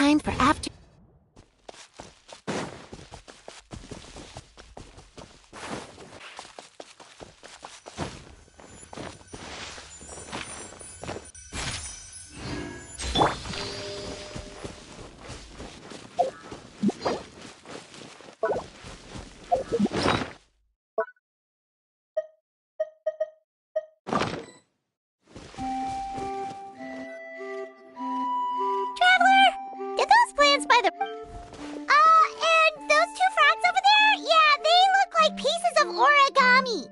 time for after... And those two frogs over there? Yeah, they look like pieces of origami.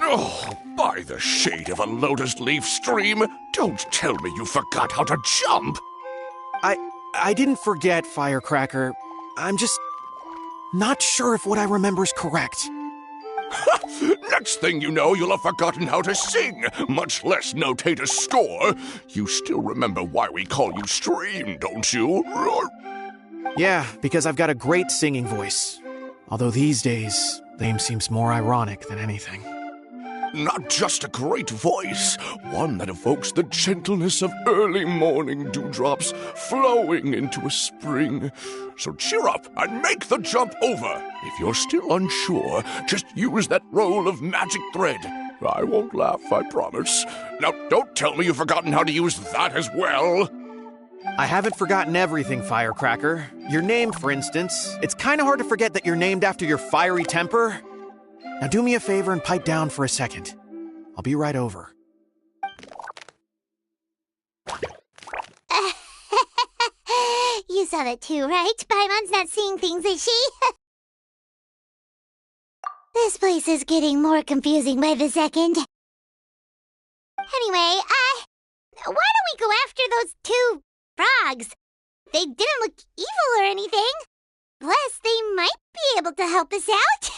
Oh, by the shade of a lotus leaf stream, don't tell me you forgot how to jump! I didn't forget, Firecracker. I'm just not sure if what I remember is correct. Next thing you know, you'll have forgotten how to sing, much less notate a score. You still remember why we call you Stream, don't you? Yeah, because I've got a great singing voice. Although these days, the name seems more ironic than anything. Not just a great voice, one that evokes the gentleness of early morning dewdrops flowing into a spring. So cheer up and make the jump over. If you're still unsure, just use that roll of magic thread. I won't laugh, I promise. Now, don't tell me you've forgotten how to use that as well. I haven't forgotten everything, Firecracker. Your name, for instance. It's kind of hard to forget that you're named after your fiery temper. Now do me a favor and pipe down for a second. I'll be right over. You saw that too, right? Paimon's not seeing things, is she? This place is getting more confusing by the second. Anyway, why don't we go after those two frogs? They didn't look evil or anything. Plus, they might be able to help us out.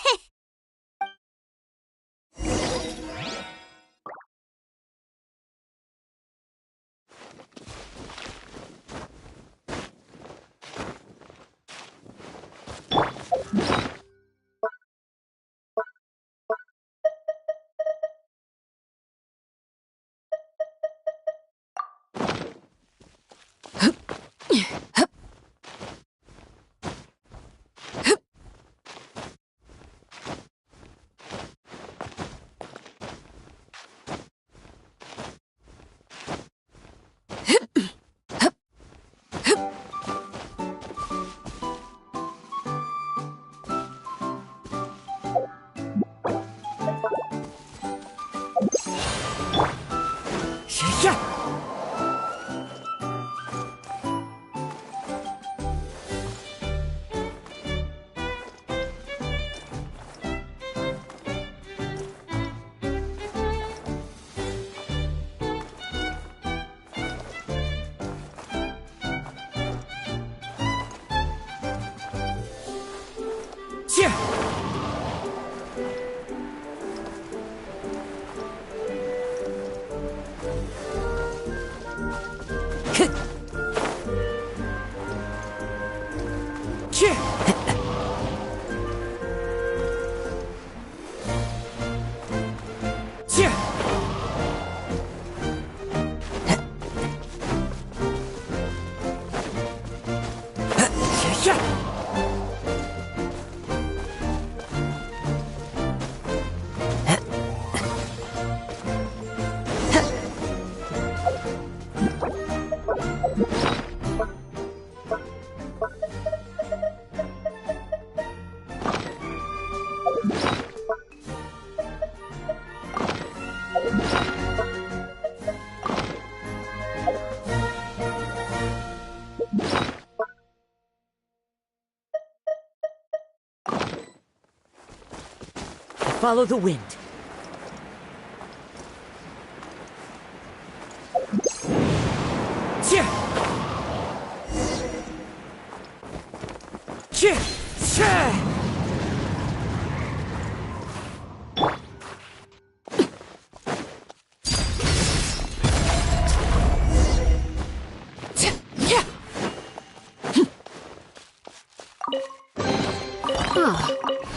Follow the wind.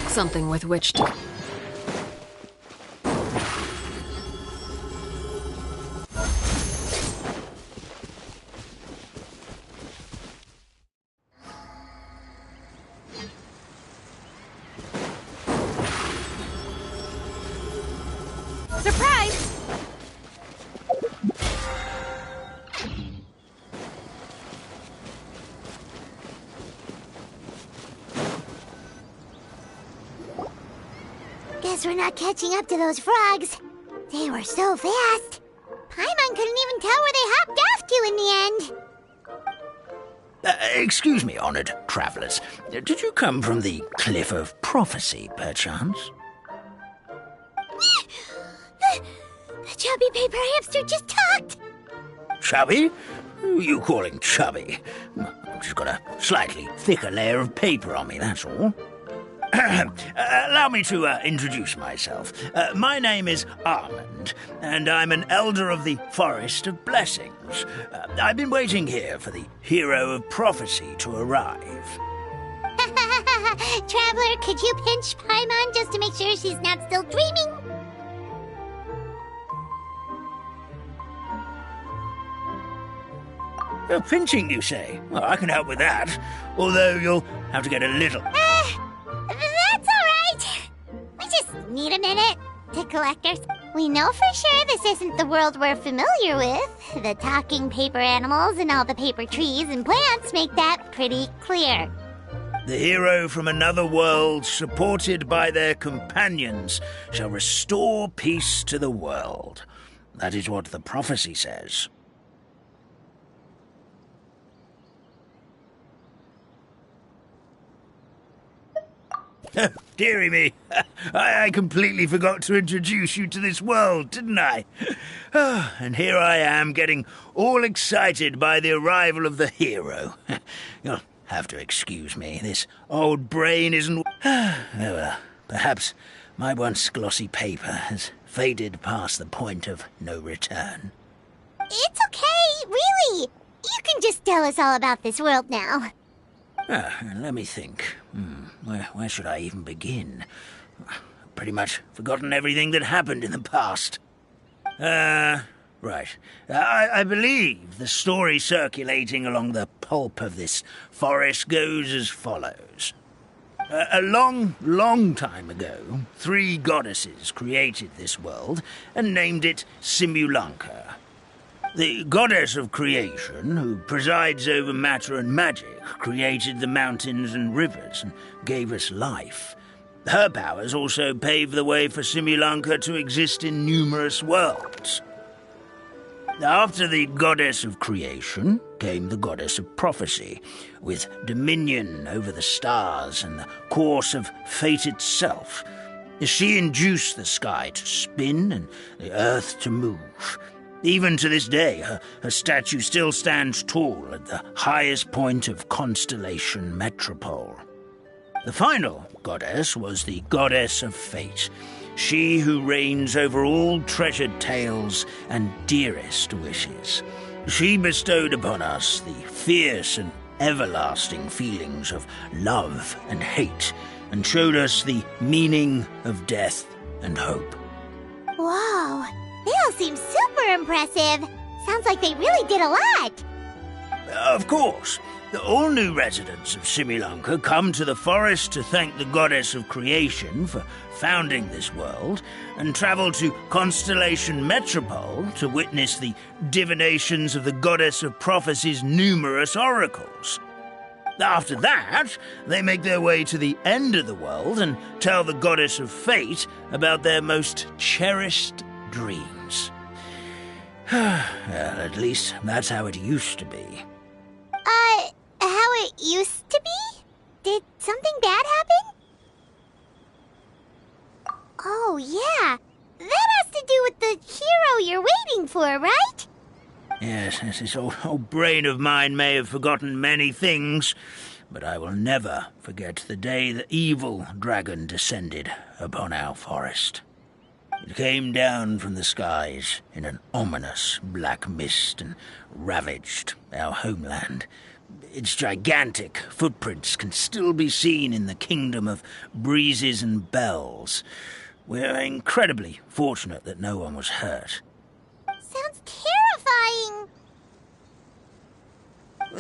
Something with which to... Guess we're not catching up to those frogs. They were so fast. Paimon couldn't even tell where they hopped off to in the end. Excuse me, honored travelers. Did you come from the Cliff of Prophecy, perchance? The chubby paper hamster just talked. Chubby? Who are you calling chubby? I've just got a slightly thicker layer of paper on me, that's all. Allow me to introduce myself. My name is Armand, and I'm an elder of the Forest of Blessings. I've been waiting here for the Hero of Prophecy to arrive. Traveler, could you pinch Paimon just to make sure she's not still dreaming? Pinching, you say? Well, I can help with that, although you'll have to get a little... That's all right. We just need a minute to collect our... We know for sure this isn't the world we're familiar with. The talking paper animals and all the paper trees and plants make that pretty clear. The hero from another world, supported by their companions, shall restore peace to the world. That is what the prophecy says. Dearie me, I completely forgot to introduce you to this world, didn't I? And here I am, getting all excited by the arrival of the hero. You'll have to excuse me, this old brain isn't... Oh well, perhaps my once glossy paper has faded past the point of no return. It's okay, really. You can just tell us all about this world now. Let me think. Where should I even begin? Pretty much forgotten everything that happened in the past. Right. I believe the story circulating along the pulp of this forest goes as follows. A long, long time ago, 3 goddesses created this world and named it Simulanka. The goddess of creation, who presides over matter and magic, created the mountains and rivers and gave us life. Her powers also paved the way for Simulanka to exist in numerous worlds. After the goddess of creation came the goddess of prophecy, with dominion over the stars and the course of fate itself. She induced the sky to spin and the earth to move. Even to this day, her statue still stands tall at the highest point of Constellation Metropole. The final goddess was the goddess of fate, she who reigns over all treasured tales and dearest wishes. She bestowed upon us the fierce and everlasting feelings of love and hate, and showed us the meaning of death and hope. Whoa, they all seem super impressive. Sounds like they really did a lot. Of course. All new residents of Simulanka come to the forest to thank the goddess of creation for founding this world, and travel to Constellation Metropole to witness the divinations of the goddess of prophecy's numerous oracles. After that, they make their way to the end of the world and tell the goddess of fate about their most cherished dreams. Well, at least that's how it used to be. How it used to be? Did something bad happen? Oh, yeah. That has to do with the hero you're waiting for, right? Yes, this old brain of mine may have forgotten many things, but I will never forget the day the evil dragon descended upon our forest. It came down from the skies in an ominous black mist and ravaged our homeland. Its gigantic footprints can still be seen in the kingdom of breezes and bells. We're incredibly fortunate that no one was hurt. Sounds terrifying.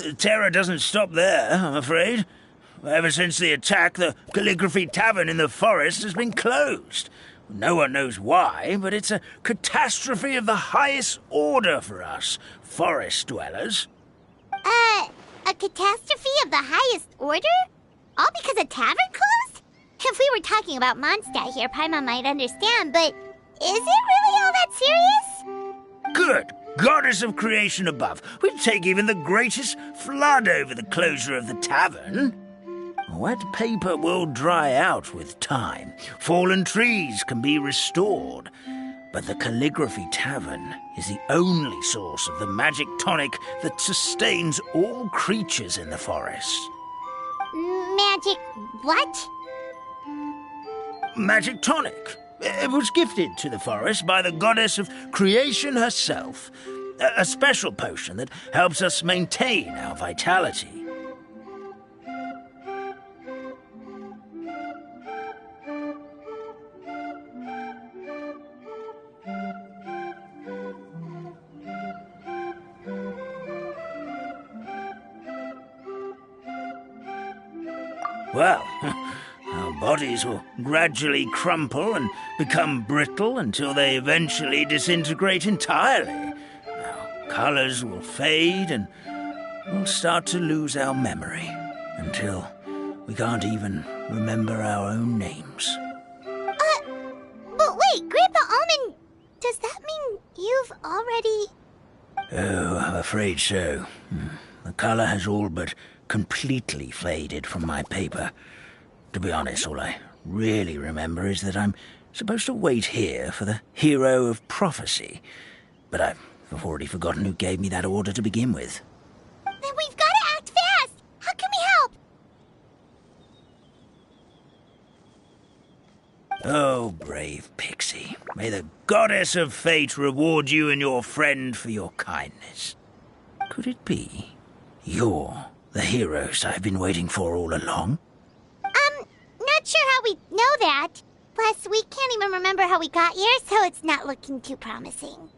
The terror doesn't stop there, I'm afraid. Ever since the attack, the Calligraphy Tavern in the forest has been closed. No one knows why, but it's a catastrophe of the highest order for us, forest dwellers. A catastrophe of the highest order? All because a tavern closed? If we were talking about Mondstadt here, Paimon might understand, but is it really all that serious? Good goddess of creation above. We'd take even the greatest flood over the closure of the tavern. Wet paper will dry out with time. Fallen trees can be restored. But the Calligraphy Tavern is the only source of the magic tonic that sustains all creatures in the forest. Magic what? Magic tonic. It was gifted to the forest by the goddess of creation herself. A special potion that helps us maintain our vitality. Well, our bodies will gradually crumple and become brittle until they eventually disintegrate entirely. Our colors will fade and we'll start to lose our memory until we can't even remember our own names. But wait, Grandpa Almond, does that mean you've already... Oh, I'm afraid so. The color has all but completely faded from my paper. To be honest, all I really remember is that I'm supposed to wait here for the hero of prophecy. But I've already forgotten who gave me that order to begin with. Then we've got to act fast! How can we help? Oh, brave Pixie. May the goddess of fate reward you and your friend for your kindness. Could it be you're the heroes I've been waiting for all along? Not sure how we know that. Plus, we can't even remember how we got here, so it's not looking too promising.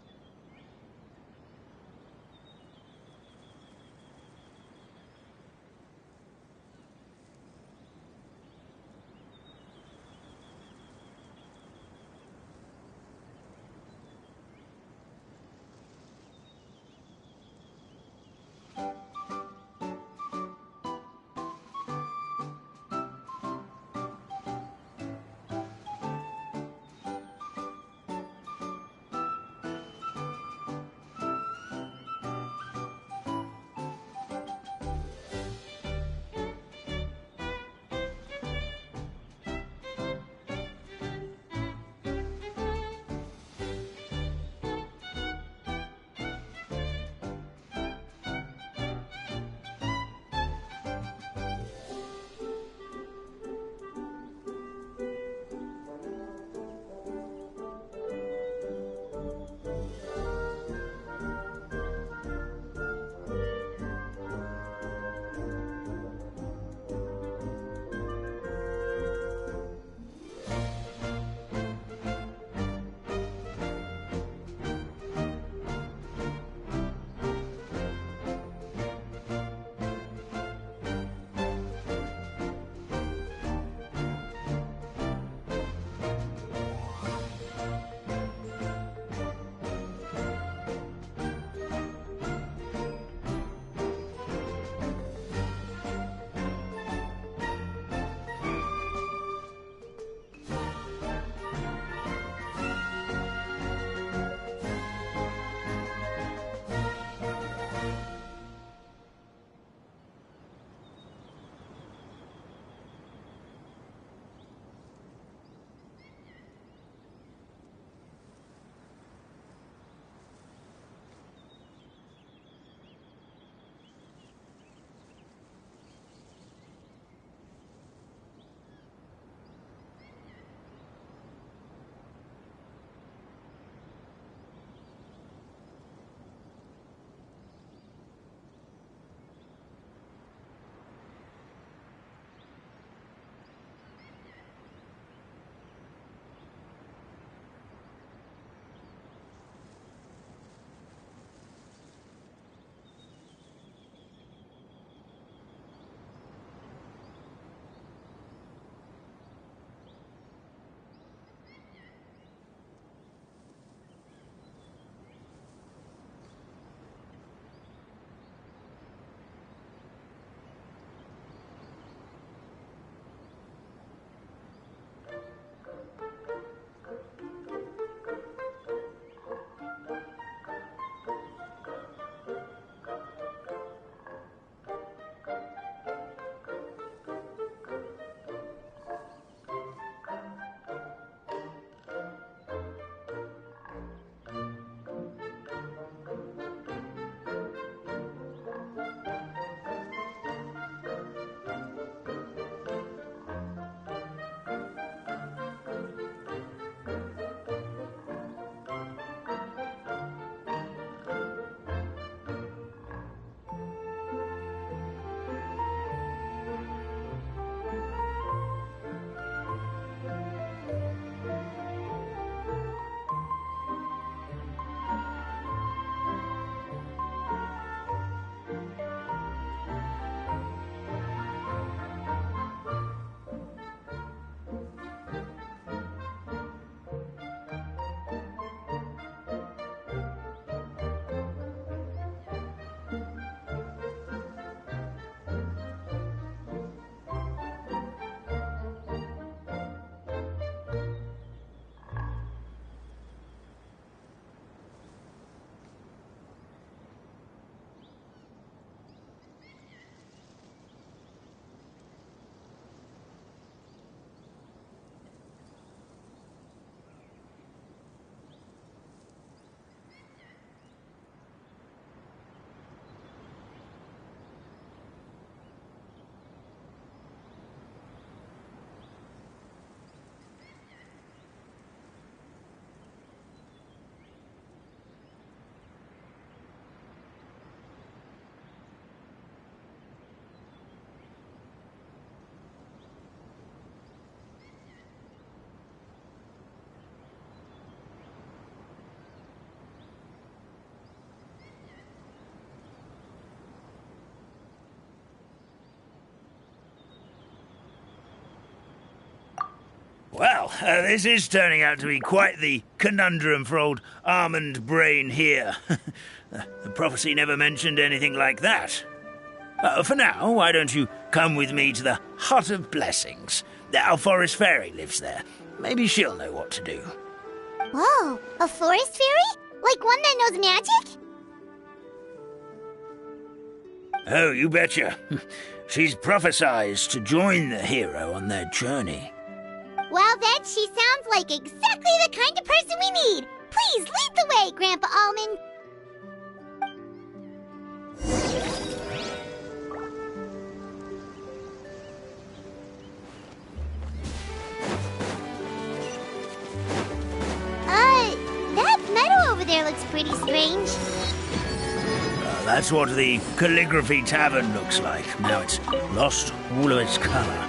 Well, this is turning out to be quite the conundrum for old Almond Brain here. The prophecy never mentioned anything like that. For now, why don't you come with me to the Hut of Blessings? Our forest fairy lives there. Maybe she'll know what to do. Whoa, a forest fairy? Like one that knows magic? Oh, you betcha. She's prophesized to join the hero on their journey. Well then, she sounds like exactly the kind of person we need. Please lead the way, Grandpa Almond. That meadow over there looks pretty strange. That's what the Calligraphy Tavern looks like. Now it's lost all of its color.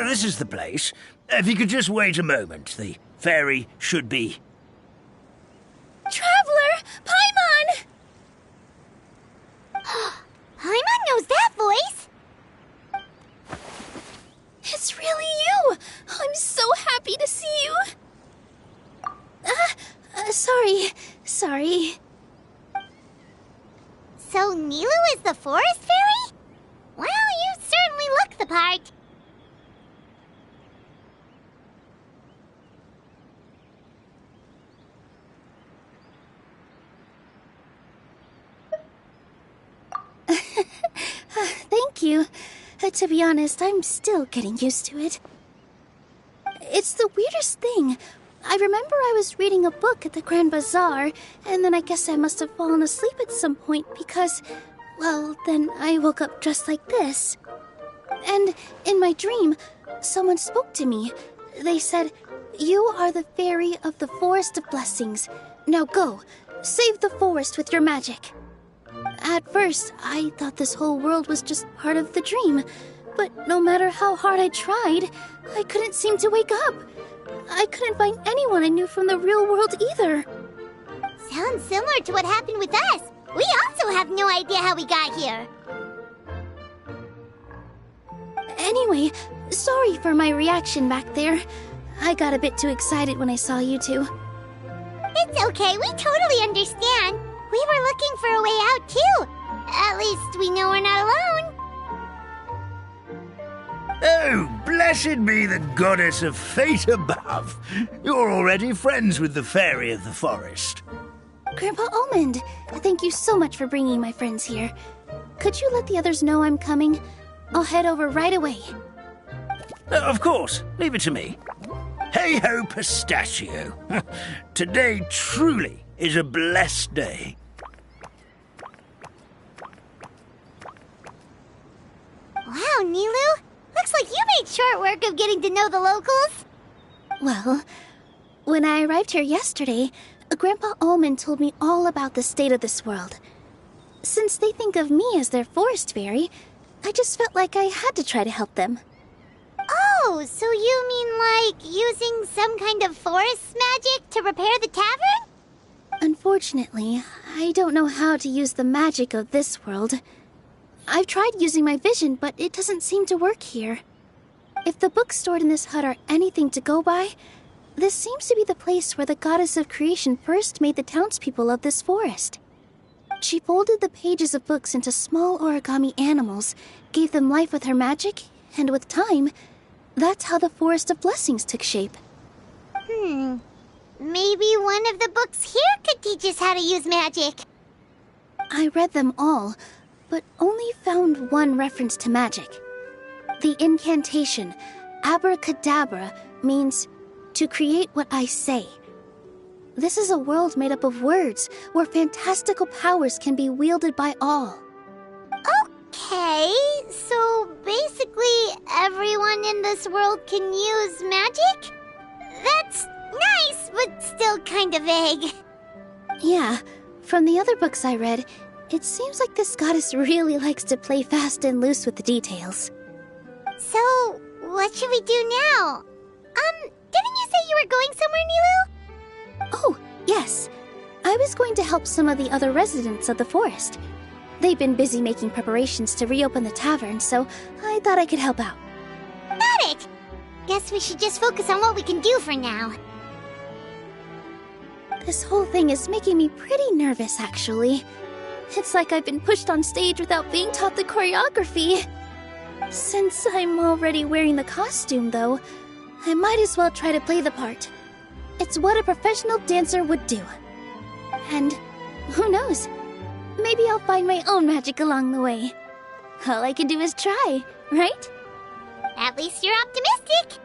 This is the place. If you could just wait a moment, the fairy should be... Traveler! Paimon! Paimon knows that voice! It's really you! I'm so happy to see you! Sorry. So Nilou is the forest fairy? Well, you certainly look the part. Thank you. To be honest, I'm still getting used to it. It's the weirdest thing. I remember I was reading a book at the Grand Bazaar, and then I guess I must have fallen asleep at some point because, well, then I woke up just like this. And in my dream, someone spoke to me. They said, "You are the fairy of the Forest of Blessings. Now go, save the forest with your magic." At first, I thought this whole world was just part of the dream, but no matter how hard I tried, I couldn't seem to wake up. I couldn't find anyone I knew from the real world either. Sounds similar to what happened with us. We also have no idea how we got here. Anyway, sorry for my reaction back there. I got a bit too excited when I saw you two. It's okay, we totally understand. We were looking for a way out, too. At least we know we're not alone. Oh, blessed be the goddess of fate above. You're already friends with the fairy of the forest. Grandpa Almond, thank you so much for bringing my friends here. Could you let the others know I'm coming? I'll head over right away. Of course, leave it to me. Hey-ho, pistachio. Today truly is a blessed day. Wow, Nilou. Looks like you made short work of getting to know the locals. Well, when I arrived here yesterday, Grandpa Almond told me all about the state of this world. Since they think of me as their forest fairy, I just felt like I had to try to help them. Oh, so you mean like using some kind of forest magic to repair the tavern? Unfortunately, I don't know how to use the magic of this world. I've tried using my vision, but it doesn't seem to work here. If the books stored in this hut are anything to go by, this seems to be the place where the goddess of creation first made the townspeople of this forest. She folded the pages of books into small origami animals, gave them life with her magic, and with time, that's how the Forest of Blessings took shape. Maybe one of the books here could teach us how to use magic. I read them all, but only found one reference to magic. The incantation, Abracadabra, means to create what I say. This is a world made up of words, where fantastical powers can be wielded by all. Okay, so basically everyone in this world can use magic? That's nice, but still kind of vague. Yeah, from the other books I read, it seems like this goddess really likes to play fast and loose with the details. So, what should we do now? Didn't you say you were going somewhere, Nilu? Oh, yes. I was going to help some of the other residents of the forest. They've been busy making preparations to reopen the tavern, so I thought I could help out. Got it! Guess we should just focus on what we can do for now. This whole thing is making me pretty nervous, actually. It's like I've been pushed on stage without being taught the choreography. Since I'm already wearing the costume, though, I might as well try to play the part. It's what a professional dancer would do. And who knows? Maybe I'll find my own magic along the way. All I can do is try, right? At least you're optimistic.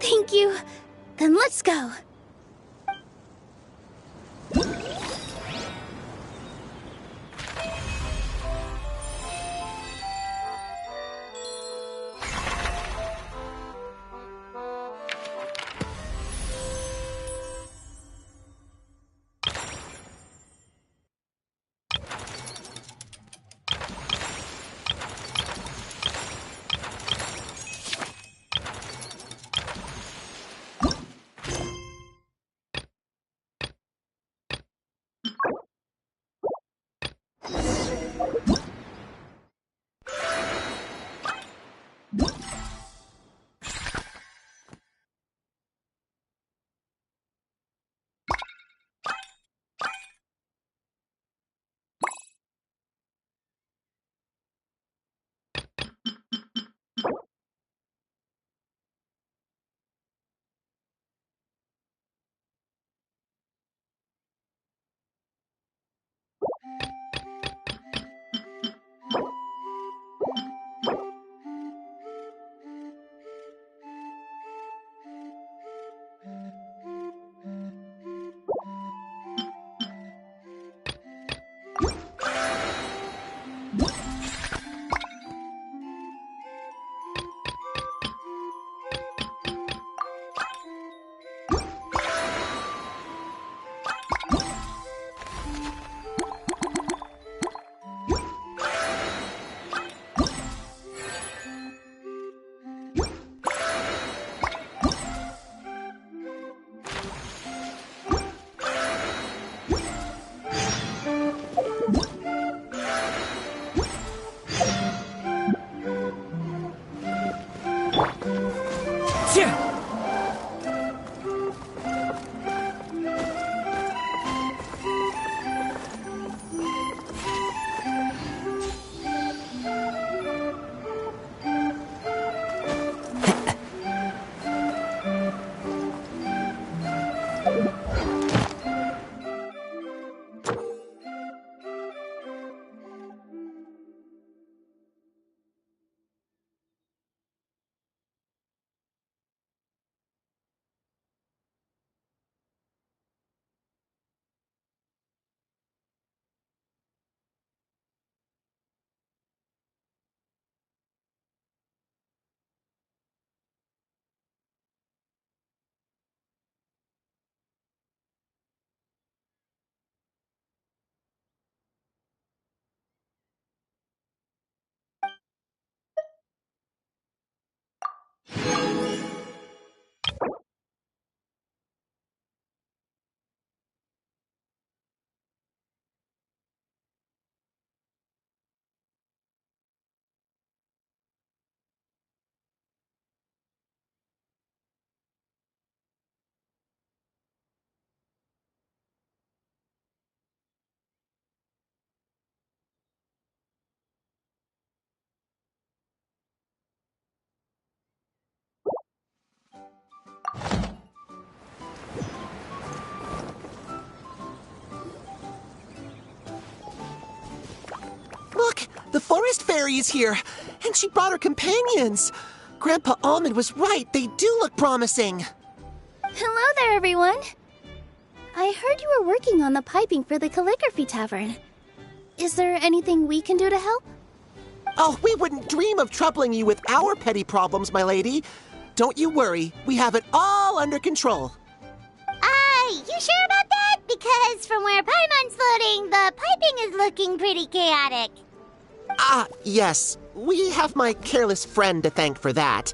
Thank you. Then let's go. Look, the forest fairy is here, and she brought her companions. Grandpa Almond was right. They do look promising. Hello there, everyone. I heard you were working on the piping for the Calligraphy Tavern. Is there anything we can do to help? Oh, we wouldn't dream of troubling you with our petty problems, my lady. Don't you worry. We have it all under control. You sure about that? Because from where Paimon's floating, the piping is looking pretty chaotic. Yes. We have my careless friend to thank for that.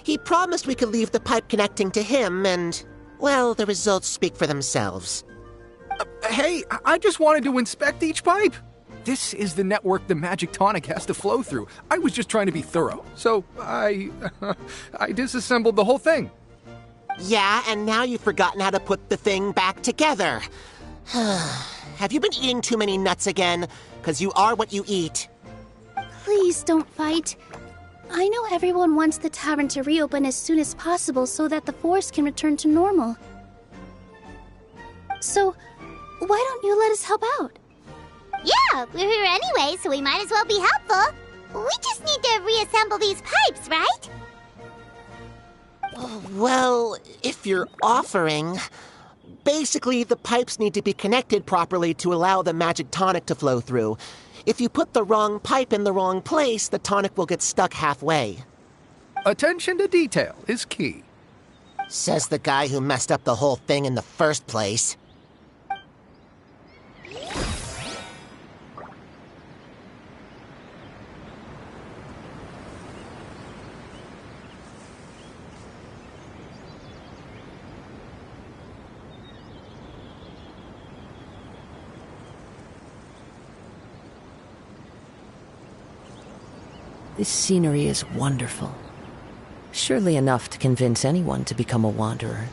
He promised we could leave the pipe connecting to him, and, well, the results speak for themselves. Hey, I just wanted to inspect each pipe. This is the network the magic tonic has to flow through. I was just trying to be thorough, so I disassembled the whole thing. Yeah, and now you've forgotten how to put the thing back together. Have you been eating too many nuts again? 'Cause you are what you eat. Please don't fight. I know everyone wants the tavern to reopen as soon as possible so that the forest can return to normal. So, why don't you let us help out? Yeah, we're here anyway, so we might as well be helpful. We just need to reassemble these pipes, right? Well, if you're offering... Basically, the pipes need to be connected properly to allow the magic tonic to flow through. If you put the wrong pipe in the wrong place, the tonic will get stuck halfway. Attention to detail is key. Says the guy who messed up the whole thing in the first place. This scenery is wonderful. Surely enough to convince anyone to become a wanderer.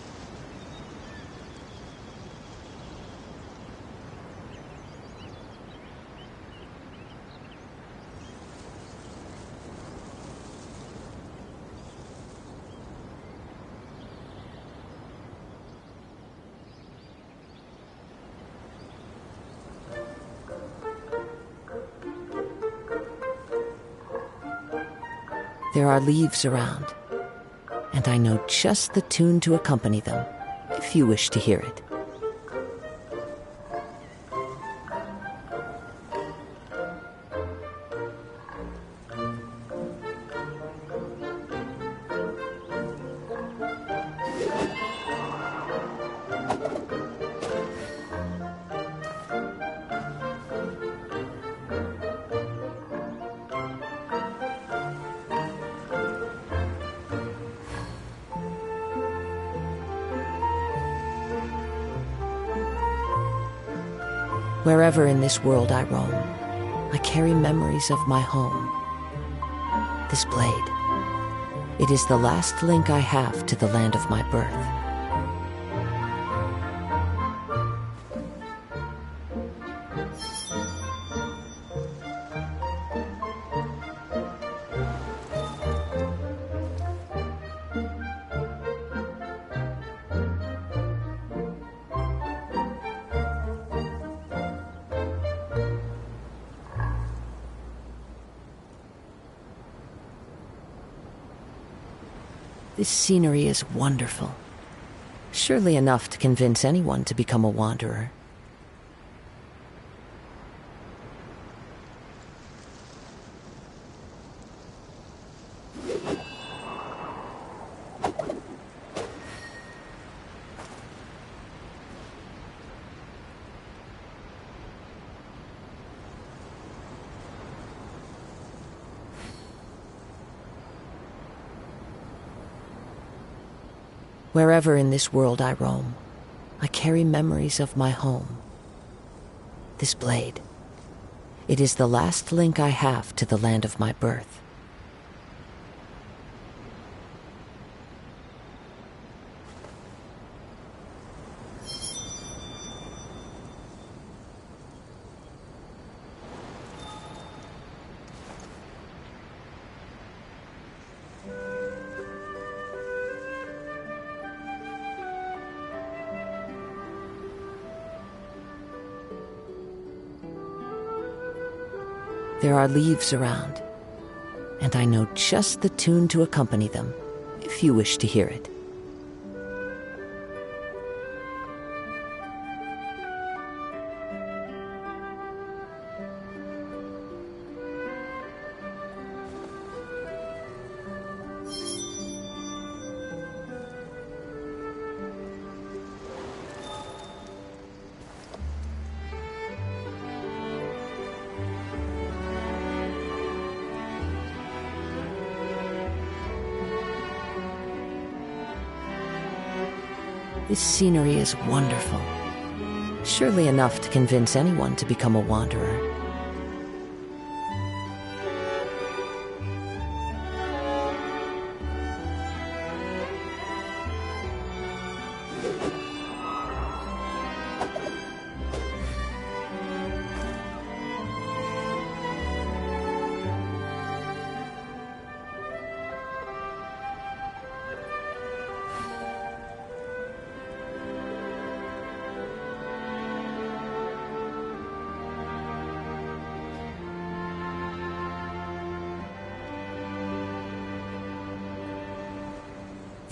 There are leaves around, and I know just the tune to accompany them, if you wish to hear it. Wherever in this world I roam, I carry memories of my home. This blade, it is the last link I have to the land of my birth. This scenery is wonderful. Surely enough to convince anyone to become a wanderer. Wherever in this world I roam, I carry memories of my home. This blade, it is the last link I have to the land of my birth. There are leaves around, and I know just the tune to accompany them, if you wish to hear it. This scenery is wonderful. Surely enough to convince anyone to become a wanderer.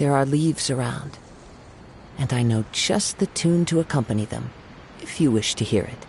There are leaves around, and I know just the tune to accompany them, if you wish to hear it.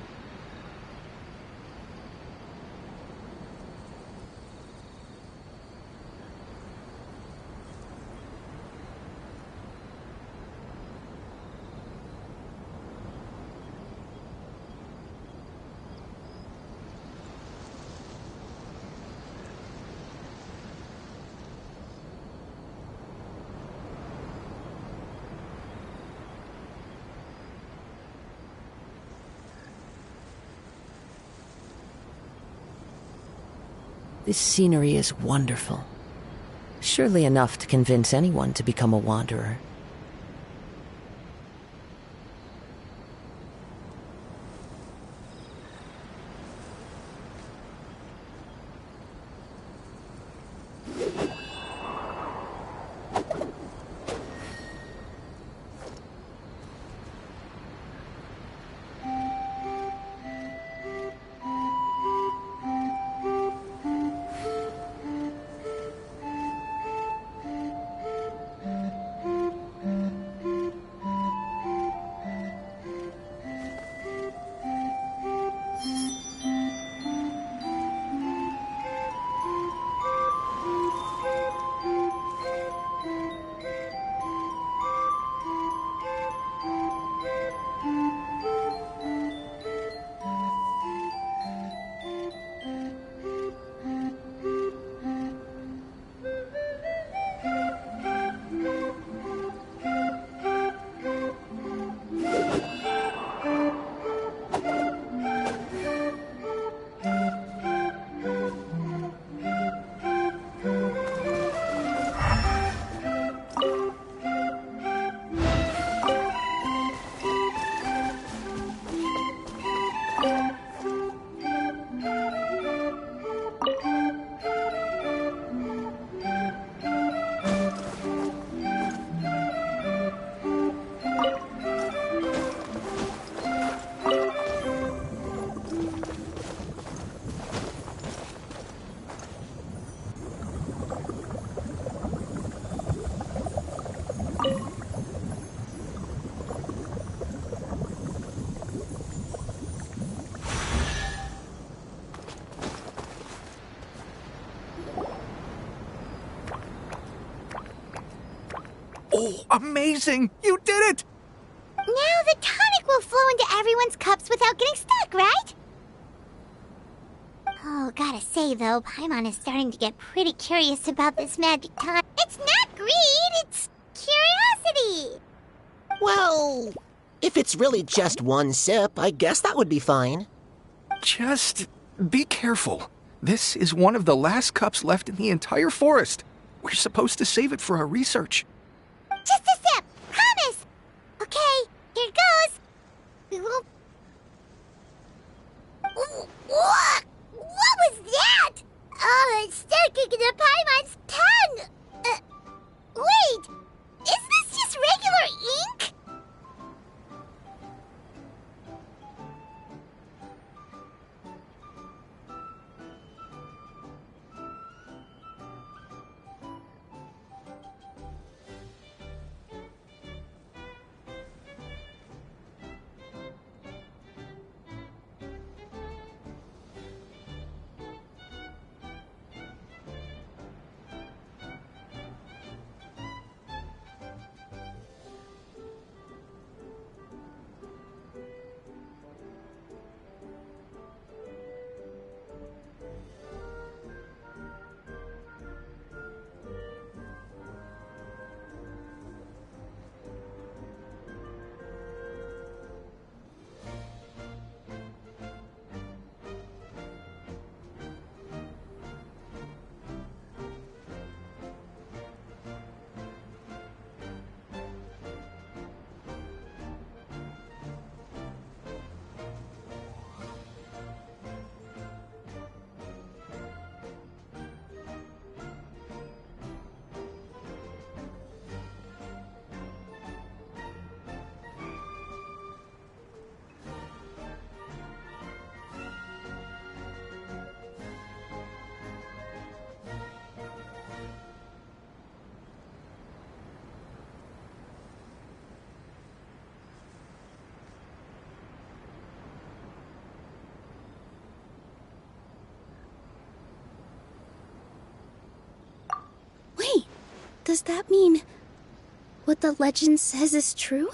This scenery is wonderful. Surely enough to convince anyone to become a wanderer. Oh, amazing! You did it! Now the tonic will flow into everyone's cups without getting stuck, right? Oh, gotta say though, Paimon is starting to get pretty curious about this magic tonic. It's not greed, it's curiosity! Well, if it's really just one sip, I guess that would be fine. Just be careful. This is one of the last cups left in the entire forest. We're supposed to save it for our research. Just a sip, promise! Okay, here it goes. We will... What? What was that? Oh, it's sticking to Paimon's tongue! Wait! Is this just regular ink? Does that mean what the legend says is true?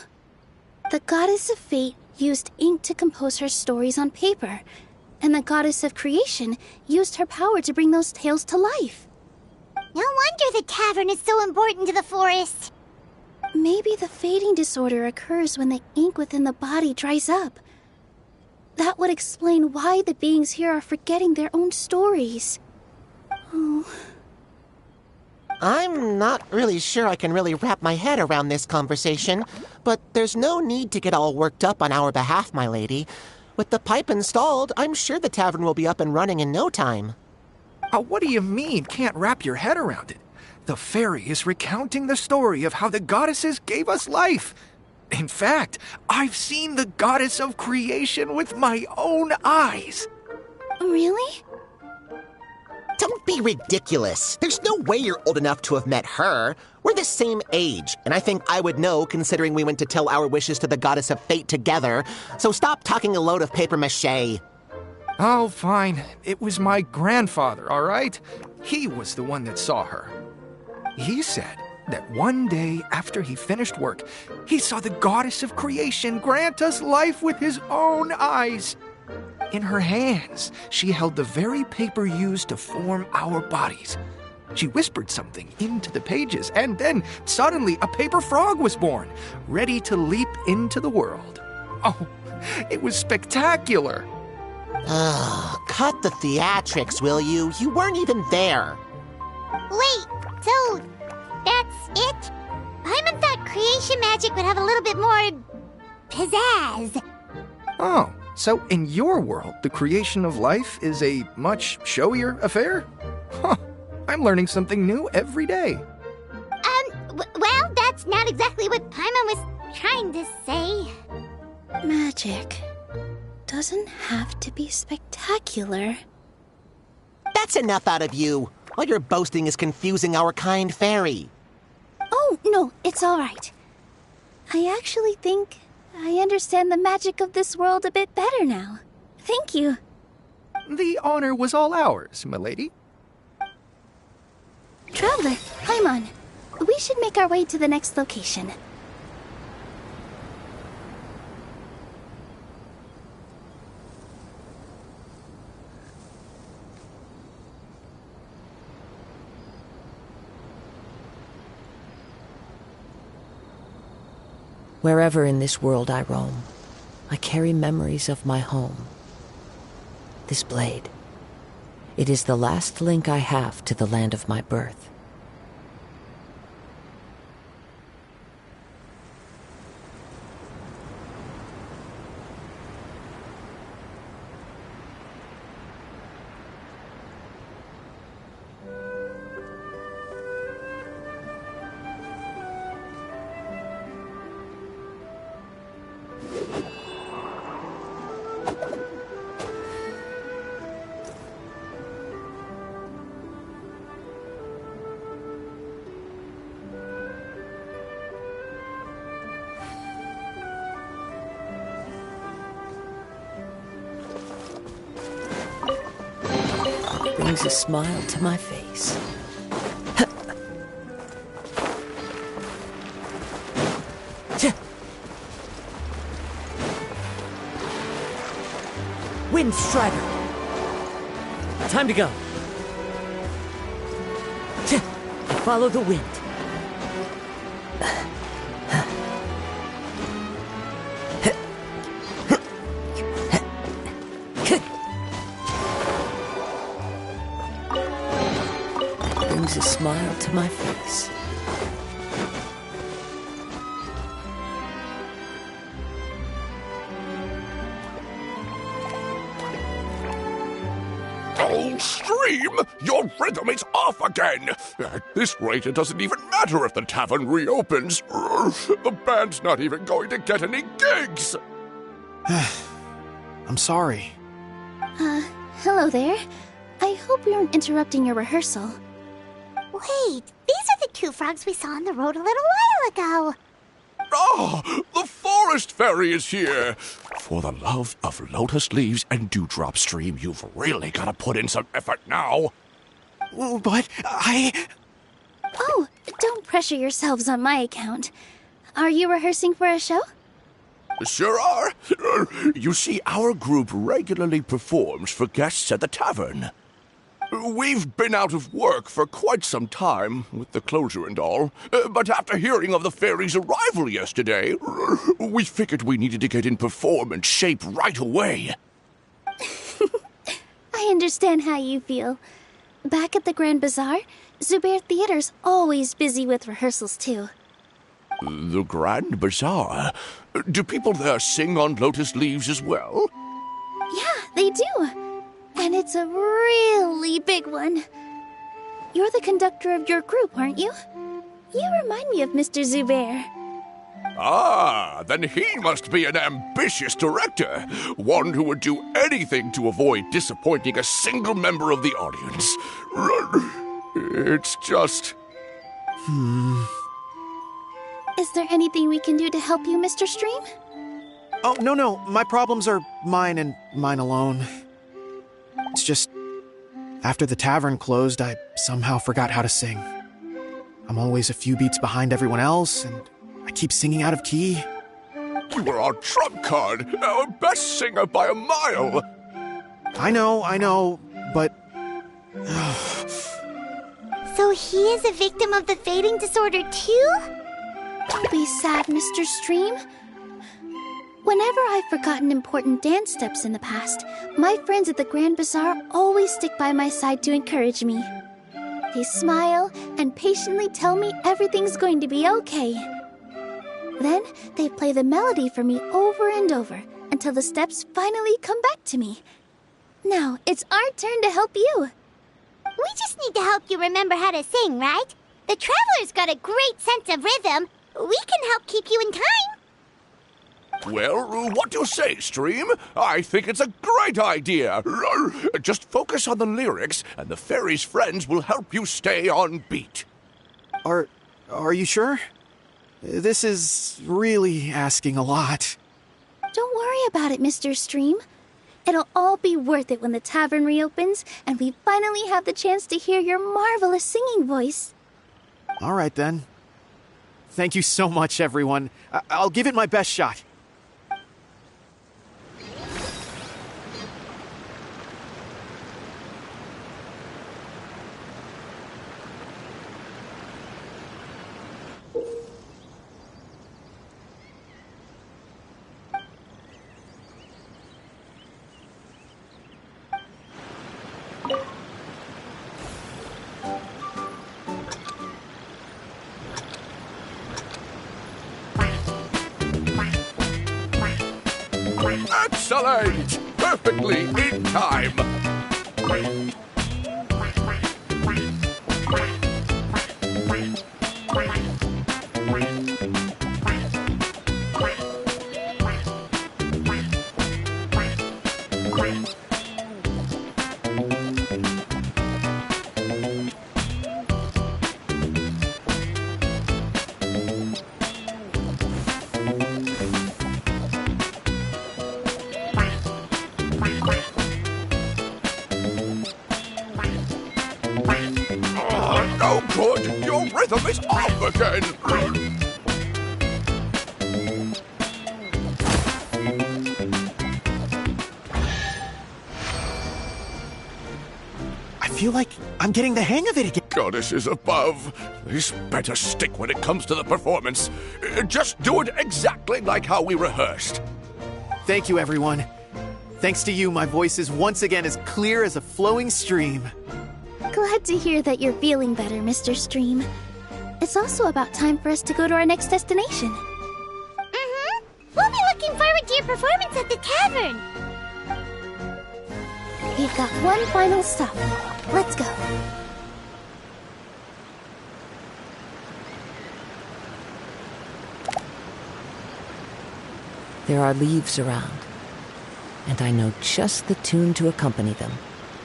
The goddess of fate used ink to compose her stories on paper, and the goddess of creation used her power to bring those tales to life. No wonder the tavern is so important to the forest. Maybe the fading disorder occurs when the ink within the body dries up. That would explain why the beings here are forgetting their own stories. Oh. I'm not really sure I can really wrap my head around this conversation, but there's no need to get all worked up on our behalf, my lady. With the pipe installed, I'm sure the tavern will be up and running in no time. What do you mean, can't wrap your head around it? The fairy is recounting the story of how the goddesses gave us life. In fact, I've seen the goddess of creation with my own eyes. Really? Don't be ridiculous. There's no way you're old enough to have met her. We're the same age, and I think I would know considering we went to tell our wishes to the goddess of fate together. So stop talking a load of papier-mâché. Oh, fine. It was my grandfather, all right? He was the one that saw her. He said that one day after he finished work, he saw the goddess of creation grant us life with his own eyes. In her hands, she held the very paper used to form our bodies. She whispered something into the pages, and then suddenly a paper frog was born, ready to leap into the world. Oh, it was spectacular. Cut the theatrics, will you? You weren't even there. Wait, so that's it? Paimon thought creation magic would have a little bit more pizzazz. Oh, so in your world, the creation of life is a much showier affair? Huh, I'm learning something new every day. Well, that's not exactly what Paimon was trying to say. Magic doesn't have to be spectacular. That's enough out of you. All your boasting is confusing our kind fairy. Oh, no, it's all right. I actually think I understand the magic of this world a bit better now. Thank you. The honor was all ours, milady. Traveler, Paimon, we should make our way to the next location. Wherever in this world I roam, I carry memories of my home. This blade, it is the last link I have to the land of my birth. Brings a smile to my face. Wind Strider! Time to go. Follow the wind. Brings a smile to my face. Oh, Stream! Your rhythm is off again! At this rate, it doesn't even matter if the tavern reopens. The band's not even going to get any gigs! I'm sorry. Hello there. I hope we aren't interrupting your rehearsal. Wait, these are the two frogs we saw on the road a little while ago. Ah, the forest fairy is here! For the love of lotus leaves and dewdrop, Stream, you've really got to put in some effort now. But Oh, don't pressure yourselves on my account. Are you rehearsing for a show? Sure are. You see, our group regularly performs for guests at the tavern. We've been out of work for quite some time, with the closure and all, but after hearing of the fairy's arrival yesterday, we figured we needed to get in performance shape right away. I understand how you feel. Back at the Grand Bazaar, Zubair Theater's always busy with rehearsals too. The Grand Bazaar? Do people there sing on lotus leaves as well? Yeah, they do. And it's a really big one. You're the conductor of your group, aren't you? You remind me of Mr. Zubair. Ah, then he must be an ambitious director. One who would do anything to avoid disappointing a single member of the audience. It's just... Is there anything we can do to help you, Mr. Stream? Oh, no. My problems are mine and mine alone. It's just, after the tavern closed, I somehow forgot how to sing. I'm always a few beats behind everyone else, and I keep singing out of key. You were our trump card, our best singer by a mile. I know, but... So he is a victim of the fading disorder too? Don't be sad, Mr. Stream. Whenever I've forgotten important dance steps in the past, my friends at the Grand Bazaar always stick by my side to encourage me. They smile and patiently tell me everything's going to be okay. Then they play the melody for me over and over until the steps finally come back to me. Now it's our turn to help you. We just need to help you remember how to sing, right? The Traveler's got a great sense of rhythm. We can help keep you in time. Well, what do you say, Stream? I think it's a great idea. Just focus on the lyrics, and the fairy's friends will help you stay on beat. Are you sure? This is really asking a lot. Don't worry about it, Mr. Stream. It'll all be worth it when the tavern reopens and we finally have the chance to hear your marvelous singing voice. All right, then. Thank you so much, everyone. I'll give it my best shot. Excellent! Perfectly in time! No good! Your rhythm is off again! I feel like I'm getting the hang of it again. Goddesses above, this better stick when it comes to the performance. Just do it exactly like how we rehearsed. Thank you, everyone. Thanks to you, my voice is once again as clear as a flowing stream. Glad to hear that you're feeling better, Mr. Stream. It's also about time for us to go to our next destination. We'll be looking forward to your performance at the tavern. We've got one final stop. Let's go. There are leaves around, and I know just the tune to accompany them,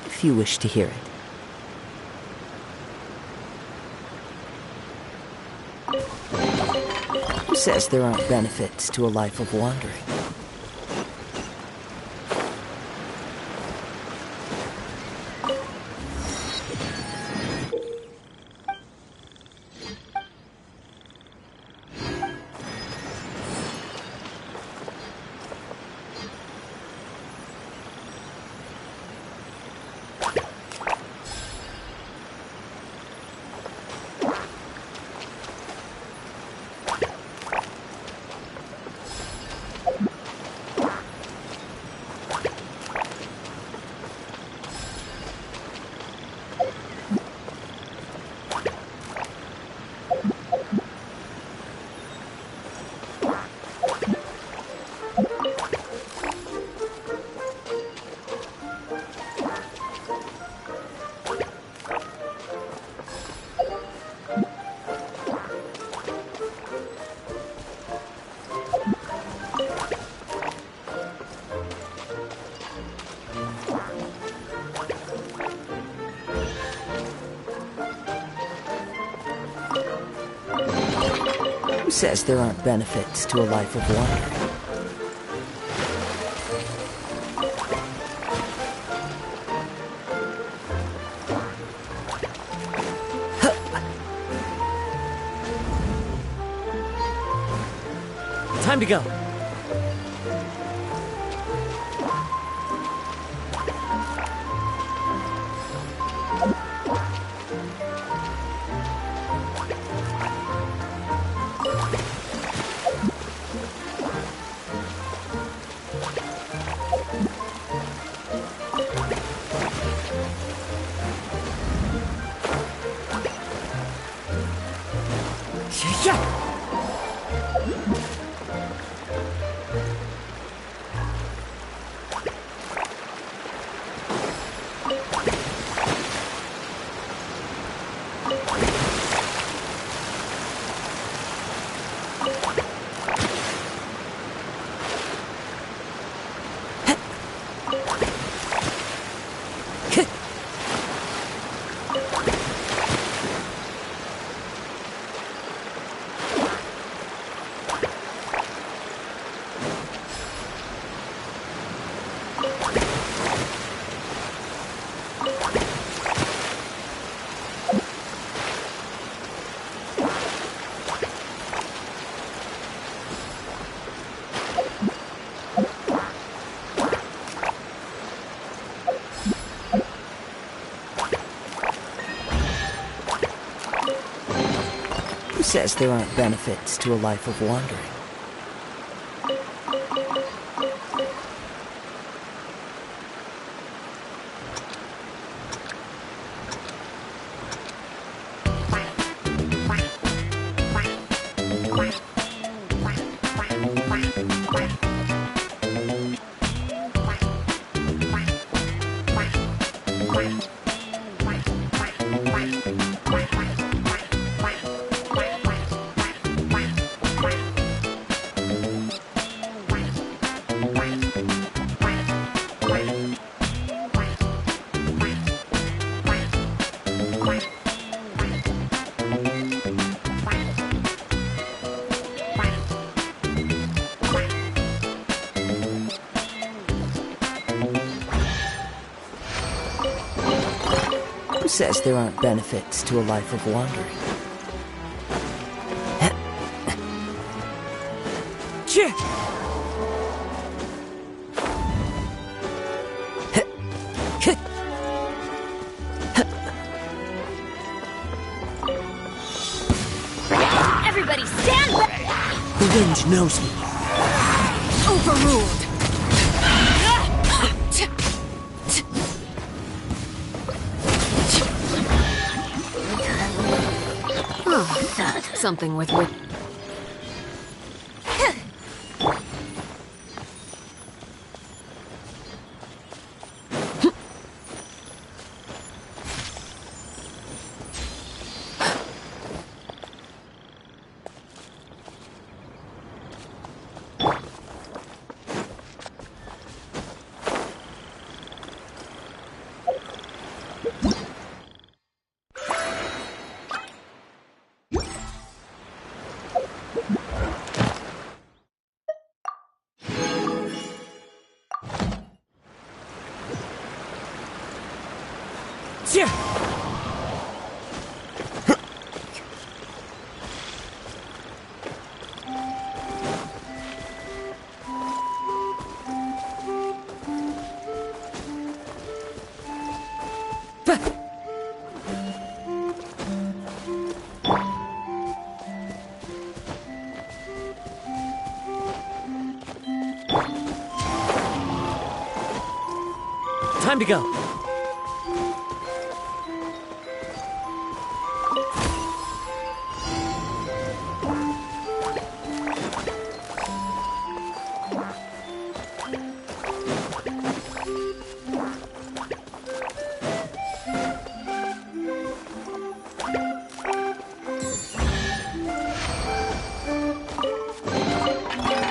if you wish to hear it. Who says there aren't benefits to a life of wandering? says there aren't benefits to a life of wandering? Time to go. Who says there aren't benefits to a life of wandering? Who says there aren't benefits to a life of wandering? Everybody stand back! The wind knows me. Overruled. Something with which... Time to go.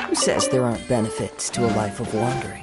Who says there aren't benefits to a life of wandering?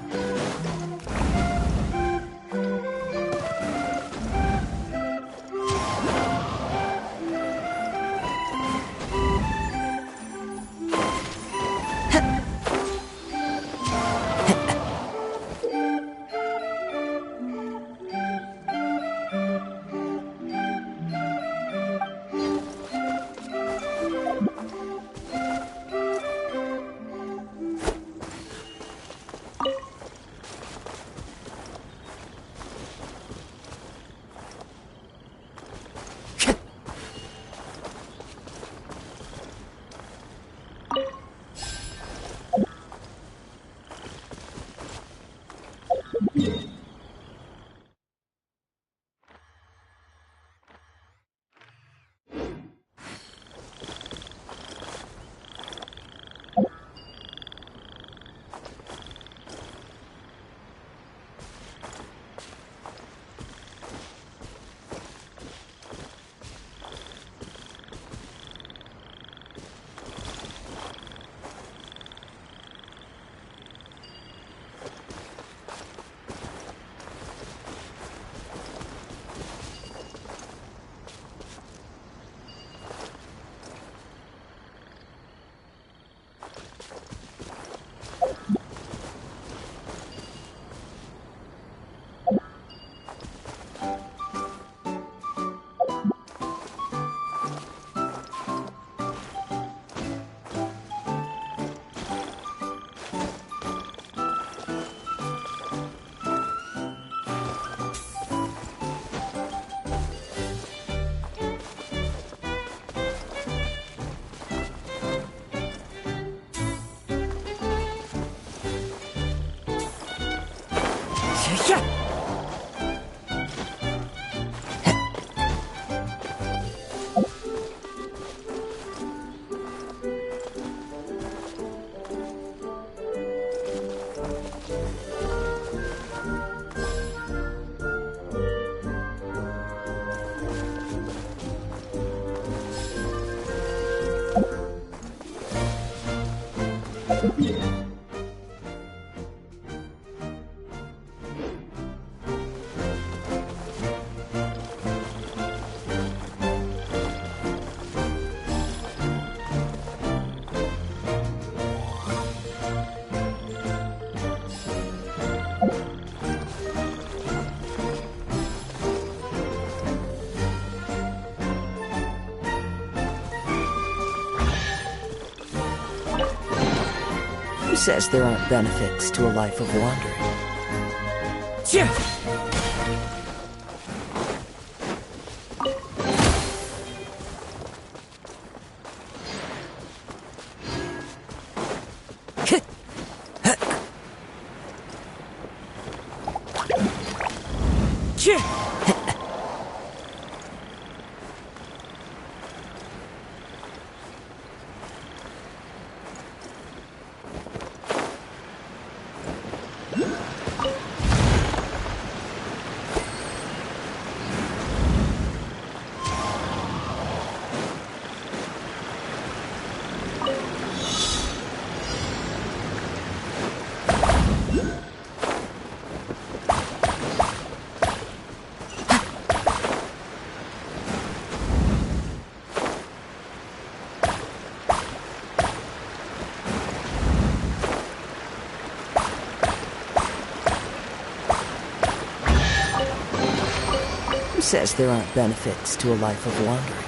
says there aren't benefits to a life of wandering? Who says there aren't benefits to a life of wandering?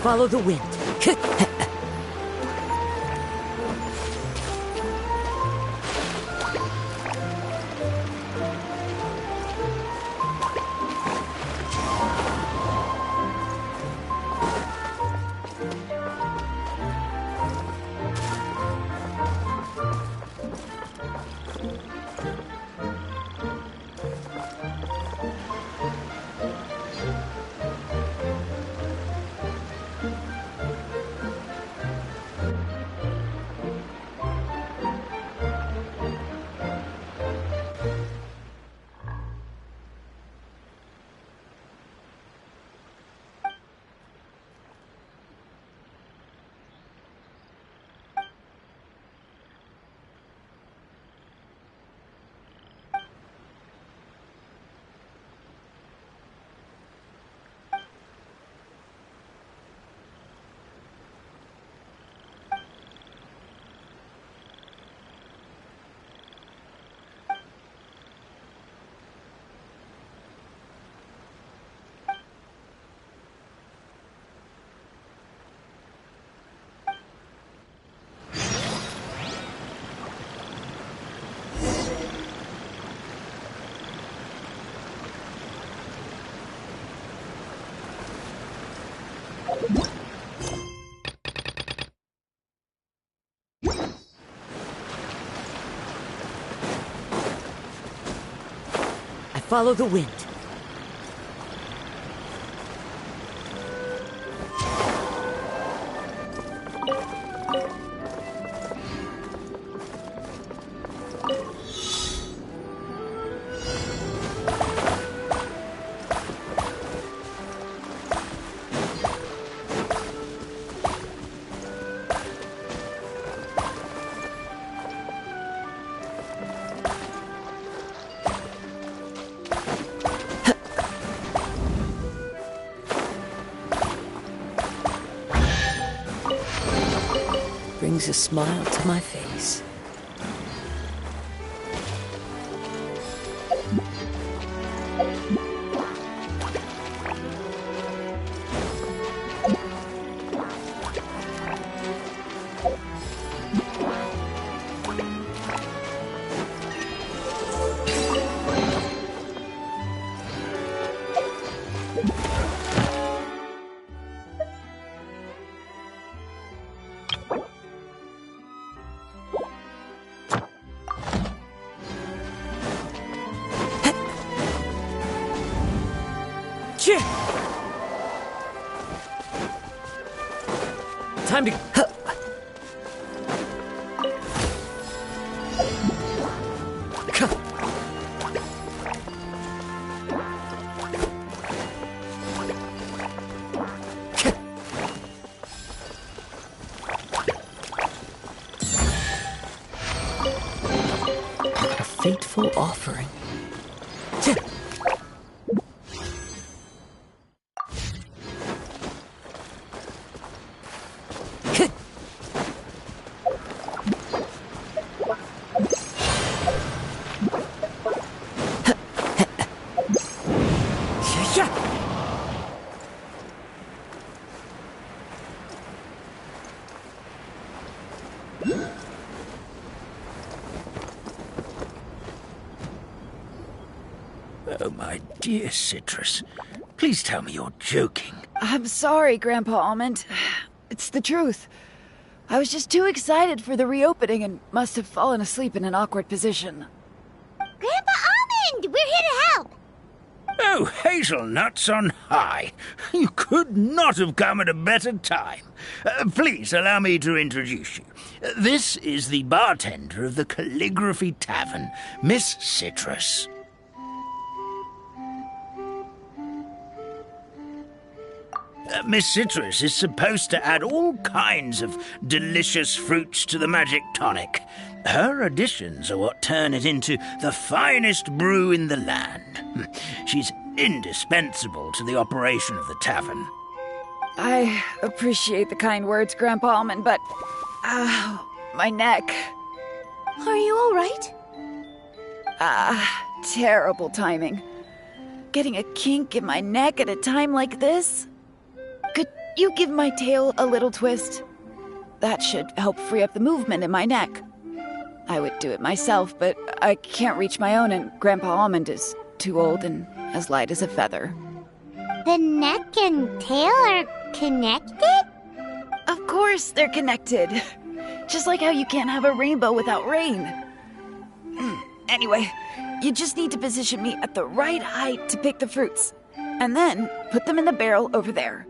Follow the wind. Follow the wind. Brings a smile to my face. Time to... fateful offering. Oh, my dear Citrus. Please tell me you're joking. I'm sorry, Grandpa Almond. It's the truth. I was just too excited for the reopening and must have fallen asleep in an awkward position. Grandpa Almond, we're here to help. Oh, hazelnuts on high. You could not have come at a better time. Please allow me to introduce you. This is the bartender of the Calligraphy Tavern, Miss Citrus. Miss Citrus is supposed to add all kinds of delicious fruits to the magic tonic. Her additions are what turn it into the finest brew in the land. She's indispensable to the operation of the tavern. I appreciate the kind words, Grandpa Almond, but... my neck. Are you all right? Terrible timing. Getting a kink in my neck at a time like this? Could you give my tail a little twist? That should help free up the movement in my neck. I would do it myself, but I can't reach my own, and Grandpa Almond is too old and as light as a feather. The neck and tail are connected? Of course they're connected. Just like how you can't have a rainbow without rain. Anyway, you just need to position me at the right height to pick the fruits, and then put them in the barrel over there.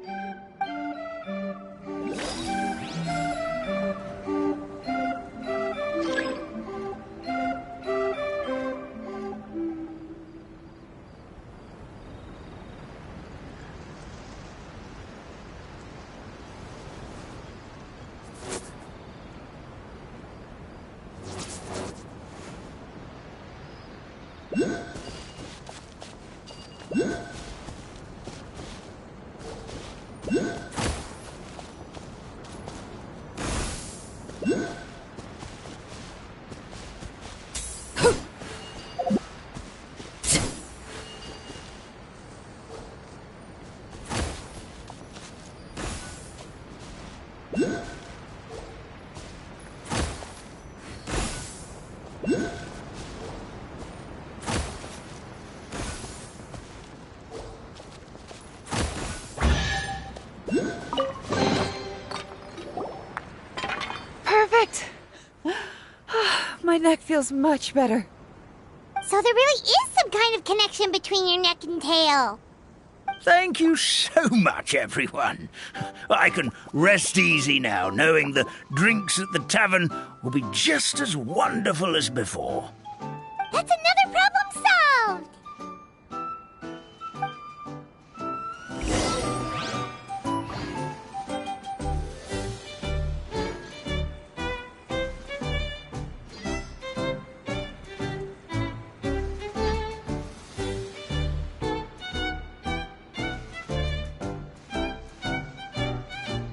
Perfect! My neck feels much better. So there really is some kind of connection between your neck and tail. Thank you so much, everyone. I can rest easy now, knowing the drinks at the tavern will be just as wonderful as before. That's another problem solved!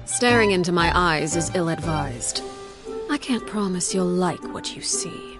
Staring into my eyes is ill-advised. I can't promise you'll like what you see.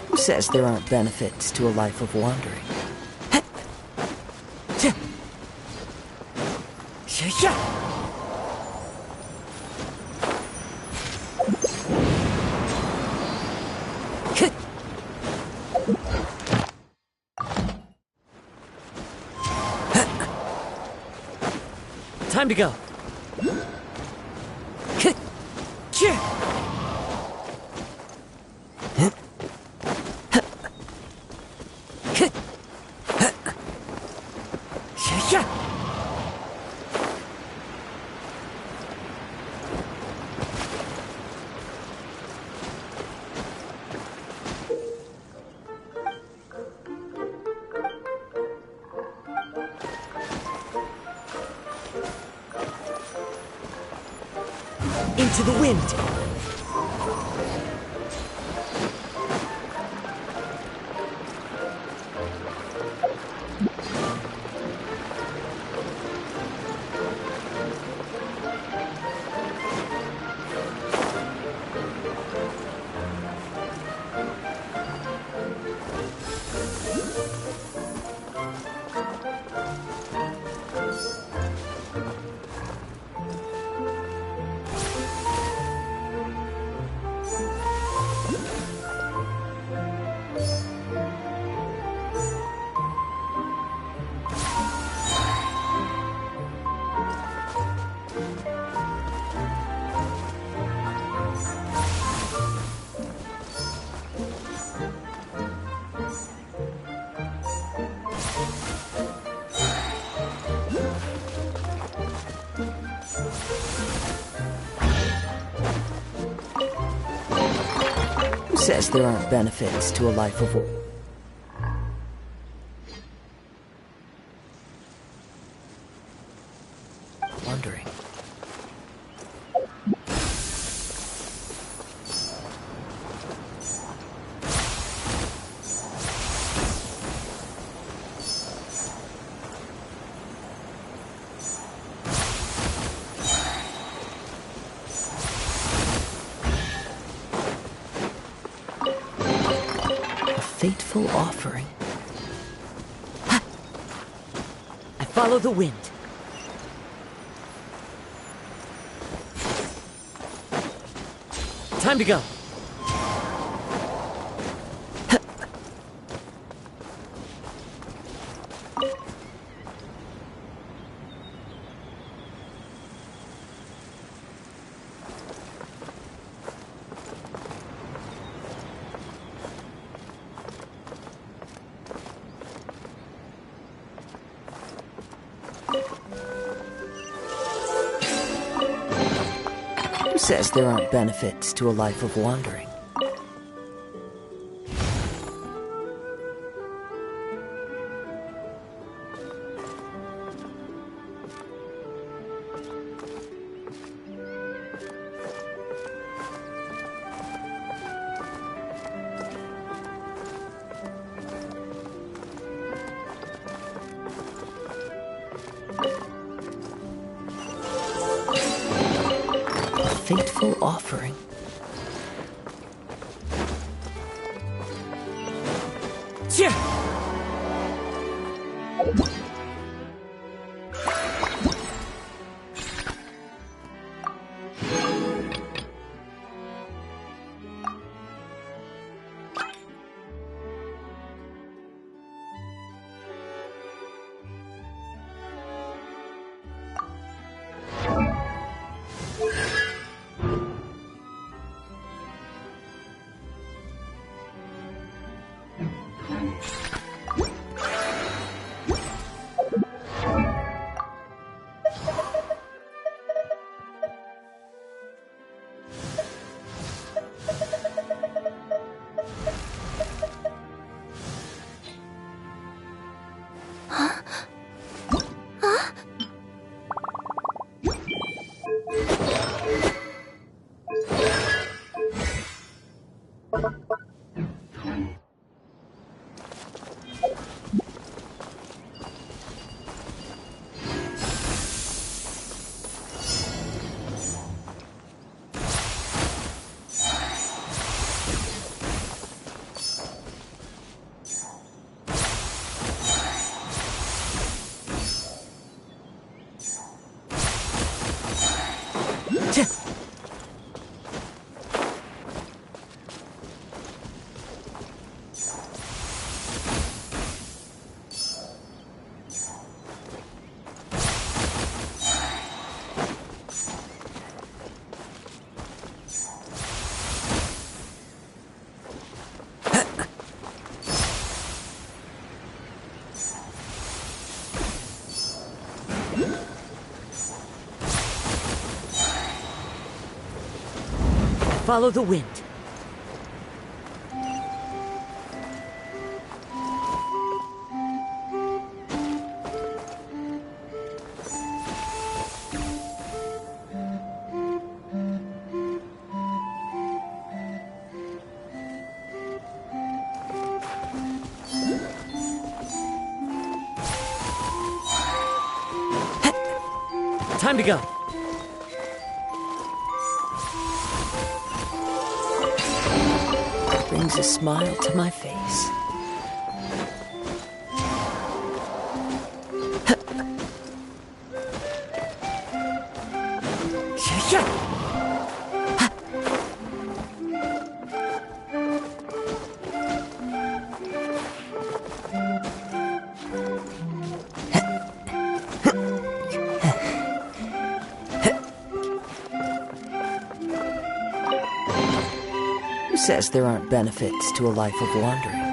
Who says there aren't benefits to a life of wandering? Time to go. Into the wind. Who says there aren't benefits to a life of wandering? Fateful offering. I follow the wind. Time to go. Who says there aren't benefits to a life of wandering? Fateful offering. follow the wind. Time to go. Brings a smile to my face. Who says there aren't benefits to a life of wandering?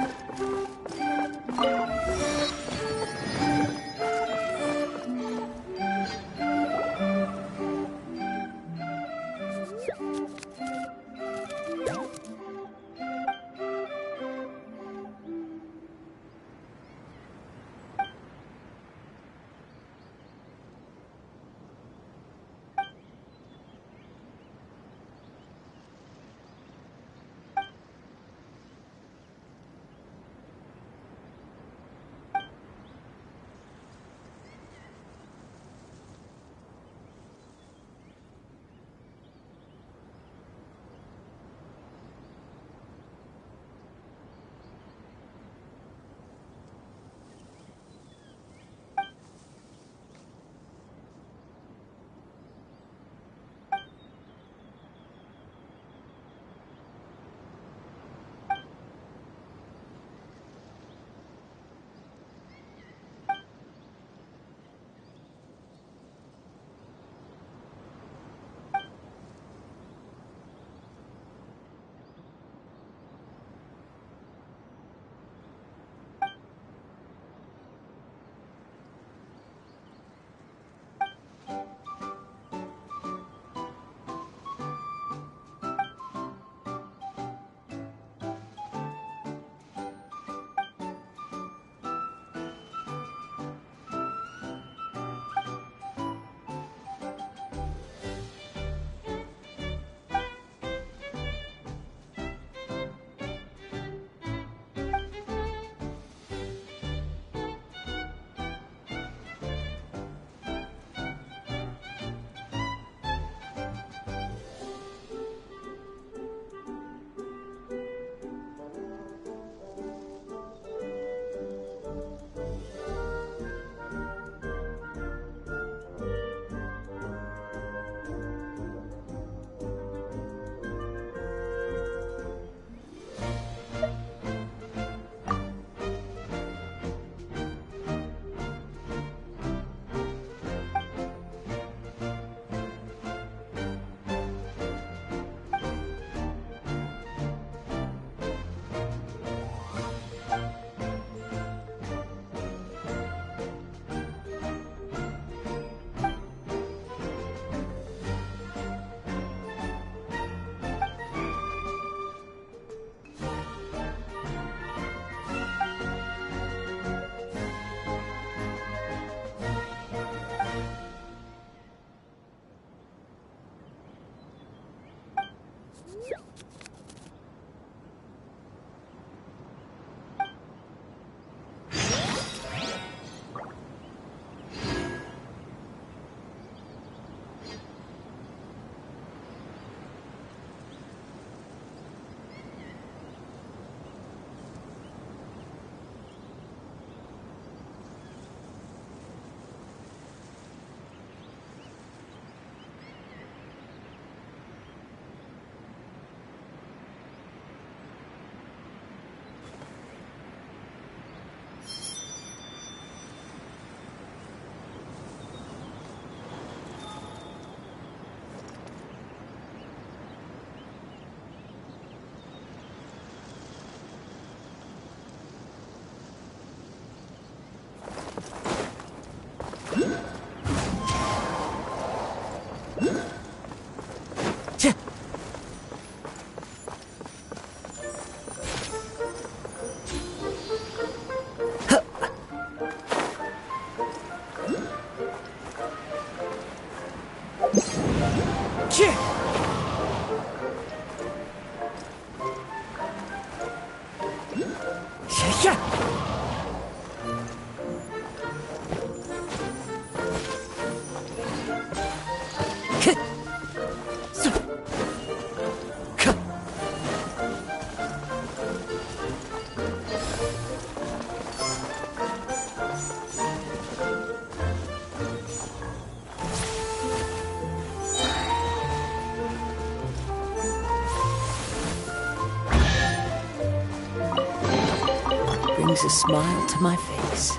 Brings a smile to my face.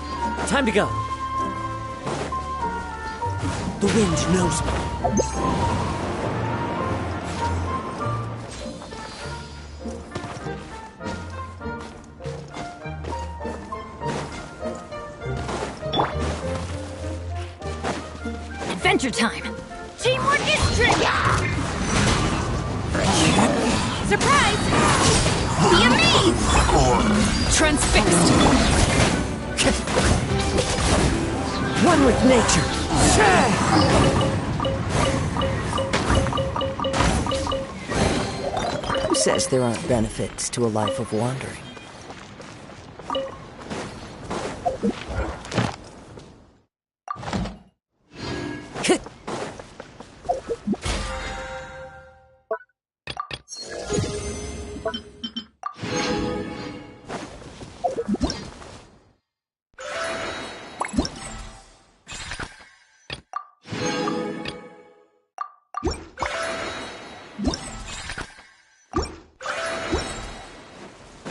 Time to go. The wind knows me. Adventure time! Teamwork is strength! Surprise! Be amazed! Transfixed! One with nature. Who says there aren't benefits to a life of wandering?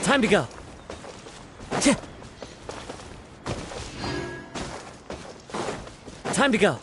Time to go. Time to go.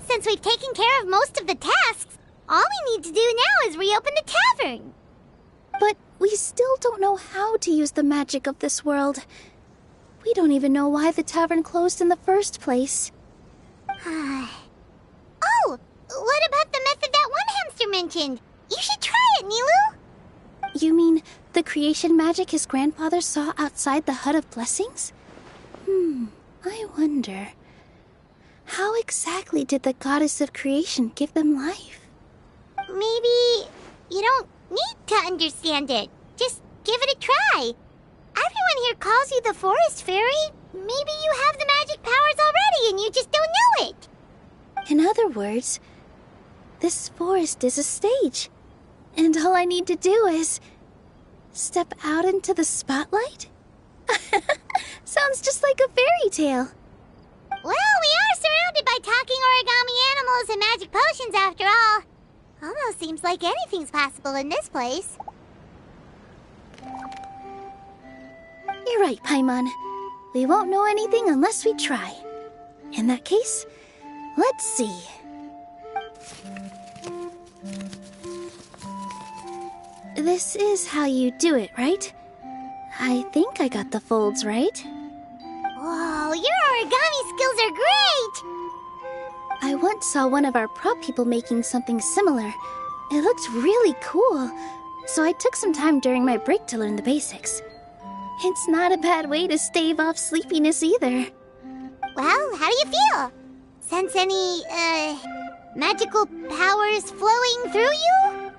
Since we've taken care of most of the tasks, all we need to do now is reopen the tavern. But we still don't know how to use the magic of this world. We don't even know why the tavern closed in the first place. Oh, what about the method that one hamster mentioned? You should try it, Nilou. You mean the creation magic his grandfather saw outside the Hut of Blessings? I wonder... how exactly did the goddess of creation give them life? Maybe you don't need to understand it. Just give it a try. Everyone here calls you the Forest Fairy. Maybe you have the magic powers already and you just don't know it. In other words, this forest is a stage. And all I need to do is step out into the spotlight? Sounds just like a fairy tale. Well, we are surrounded by talking origami animals and magic potions after all. Almost seems like anything's possible in this place. You're right, Paimon. We won't know anything unless we try. In that case, let's see. This is how you do it, right? I think I got the folds right. Whoa, your origami skills are great! I once saw one of our prop people making something similar. It looked really cool, so I took some time during my break to learn the basics. It's not a bad way to stave off sleepiness either. Well, how do you feel? Sense any, magical powers flowing through you?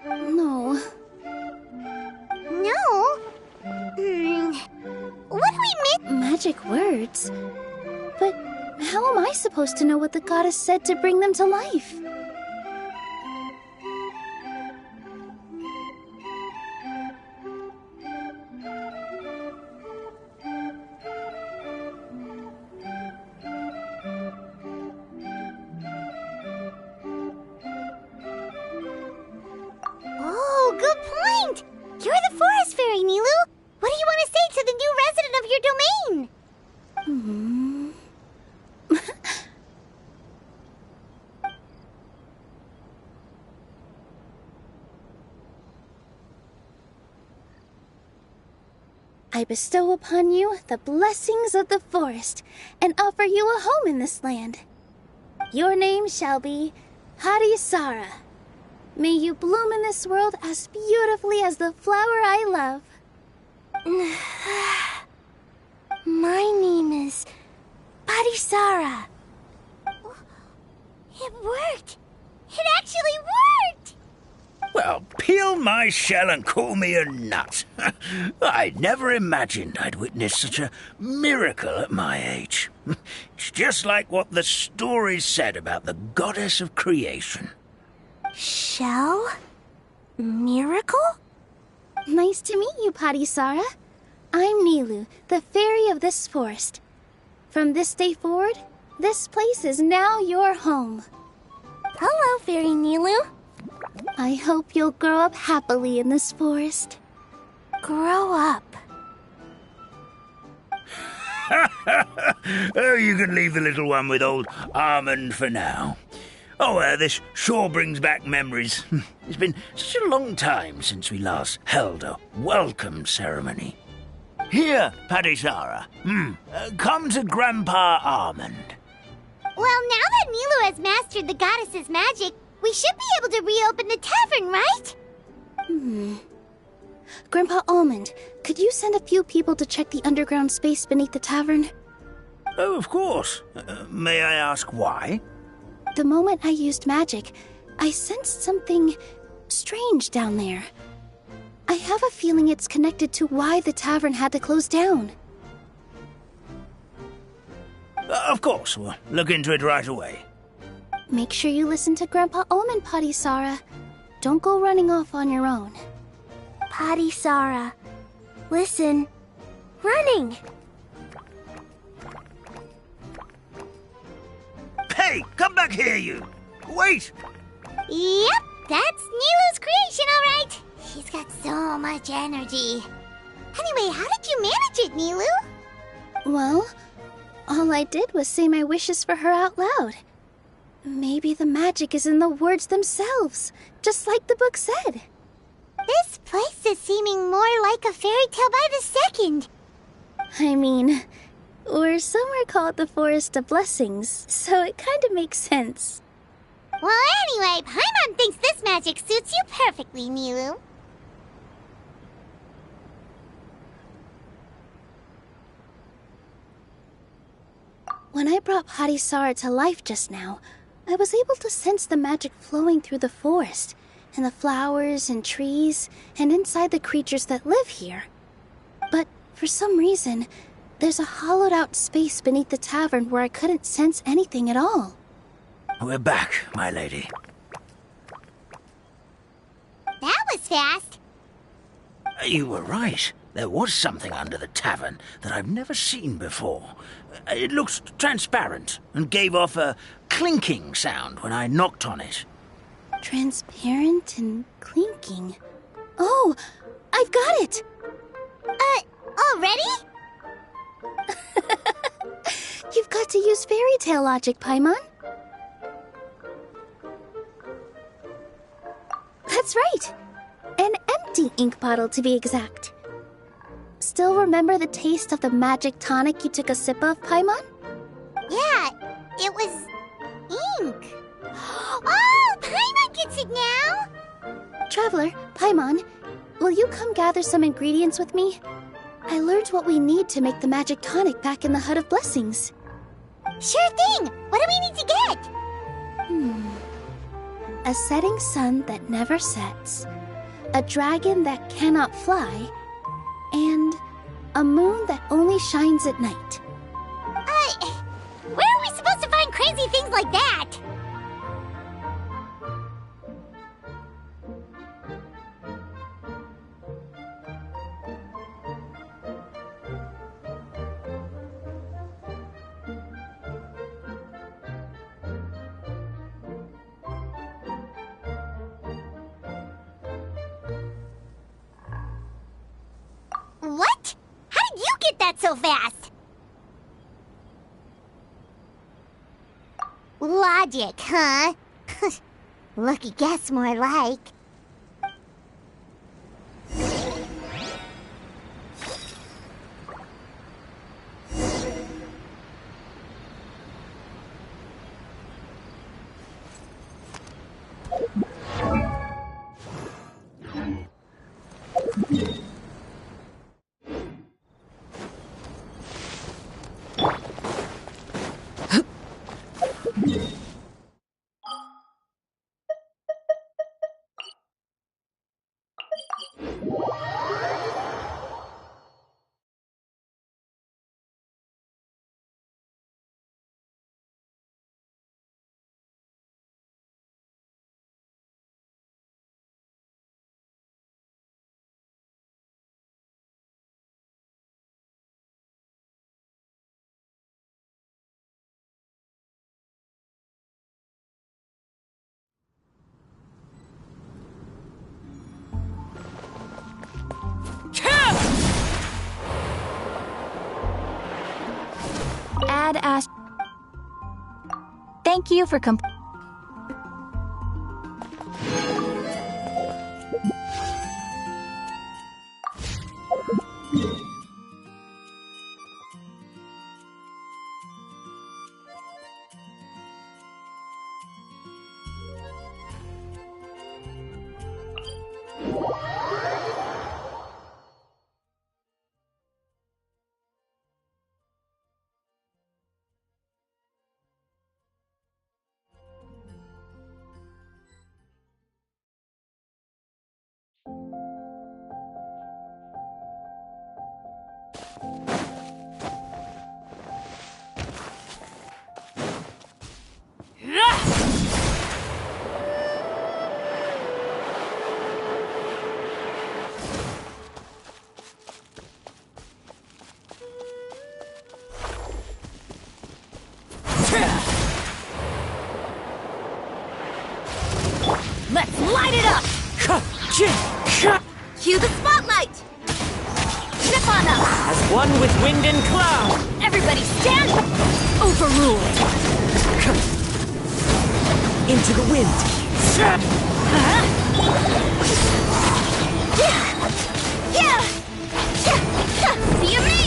No. No? What do we mean? Magic words? But how am I supposed to know what the goddess said to bring them to life? Oh, good point! You're the forest fairy, Nilou! What do you want to say to the new resident of your domain? I bestow upon you the blessings of the forest and offer you a home in this land. Your name shall be Harisara. May you bloom in this world as beautifully as the flower I love. My name is Harisara. It worked! It actually worked! Well, peel my shell and call me a nut. I never imagined I'd witness such a miracle at my age. It's just like what the stories said about the goddess of creation. Shell? Miracle? Nice to meet you, Harisara. I'm Nilou, the fairy of this forest. From this day forward, this place is now your home. Hello, Fairy Nilou. I hope you'll grow up happily in this forest. Grow up? Oh, you can leave the little one with old Armand for now. Oh, this sure brings back memories. It's been such a long time since we last held a welcome ceremony. Here, Harisara. Come to Grandpa Armand. Well, now that Nilou has mastered the goddess's magic, we should be able to reopen the tavern, right? Grandpa Almond, could you send a few people to check the underground space beneath the tavern? Oh, of course. May I ask why? The moment I used magic, I sensed something strange down there. I have a feeling it's connected to why the tavern had to close down. Of course, we'll look into it right away. Make sure you listen to Grandpa Almond, Harisara. Don't go running off on your own. Harisara, listen. Running! Hey, come back here, you! Wait! Yep, that's Nilou's creation, all right. She's got so much energy. Anyway, how did you manage it, Nilou? Well, all I did was say my wishes for her out loud. Maybe the magic is in the words themselves, just like the book said. This place is seeming more like a fairy tale by the second. I mean, or somewhere called the Forest of Blessings, so it kind of makes sense. Well, anyway, Paimon thinks this magic suits you perfectly, Nilou. When I brought Harisara to life just now, I was able to sense the magic flowing through the forest, and the flowers and trees, and inside the creatures that live here. But for some reason, there's a hollowed-out space beneath the tavern where I couldn't sense anything at all. We're back, my lady. this fast. You were right. There was something under the tavern that I've never seen before. It looked transparent and gave off a clinking sound when I knocked on it. Transparent and clinking. Oh, I've got it! Already? You've got to use fairy tale logic, Paimon. That's right. An empty ink bottle, to be exact. Still remember the taste of the magic tonic you took a sip of, Paimon? Yeah, it was ink. Oh, Paimon gets it now! Traveler, Paimon, will you come gather some ingredients with me? I learned what we need to make the magic tonic back in the Hut of Blessings. Sure thing! What do we need to get? A setting sun that never sets, a dragon that cannot fly, and a moon that only shines at night. Where are we supposed to find crazy things like that? What? How did you get that so fast? Logic, huh? Lucky guess, more like. Ad Ash. Thank you for Let's light it up! Cue the spotlight! Zip on up! As one with wind and cloud! Everybody stand! Overruled! Into the wind! Be amazed!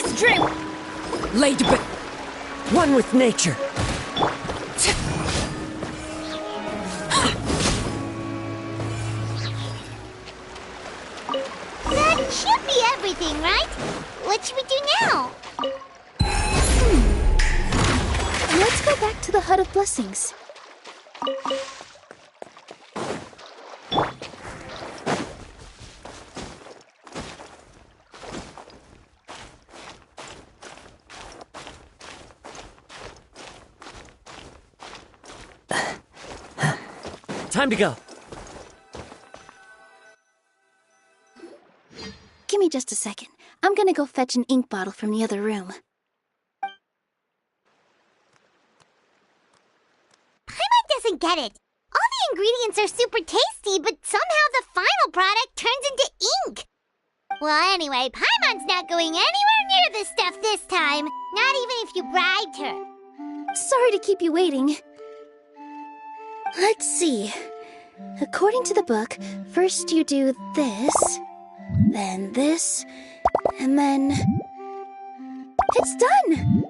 this drip! Laid to bed. One with nature. That should be everything, right? What should we do now? Let's go back to the Hut of Blessings. Time to go. Give me just a second. I'm gonna go fetch an ink bottle from the other room. Paimon doesn't get it. All the ingredients are super tasty, but somehow the final product turns into ink. Well, anyway, Paimon's not going anywhere near this stuff this time. Not even if you bribed her. Sorry to keep you waiting. Let's see. According to the book, first you do this, then this, and then... It's done!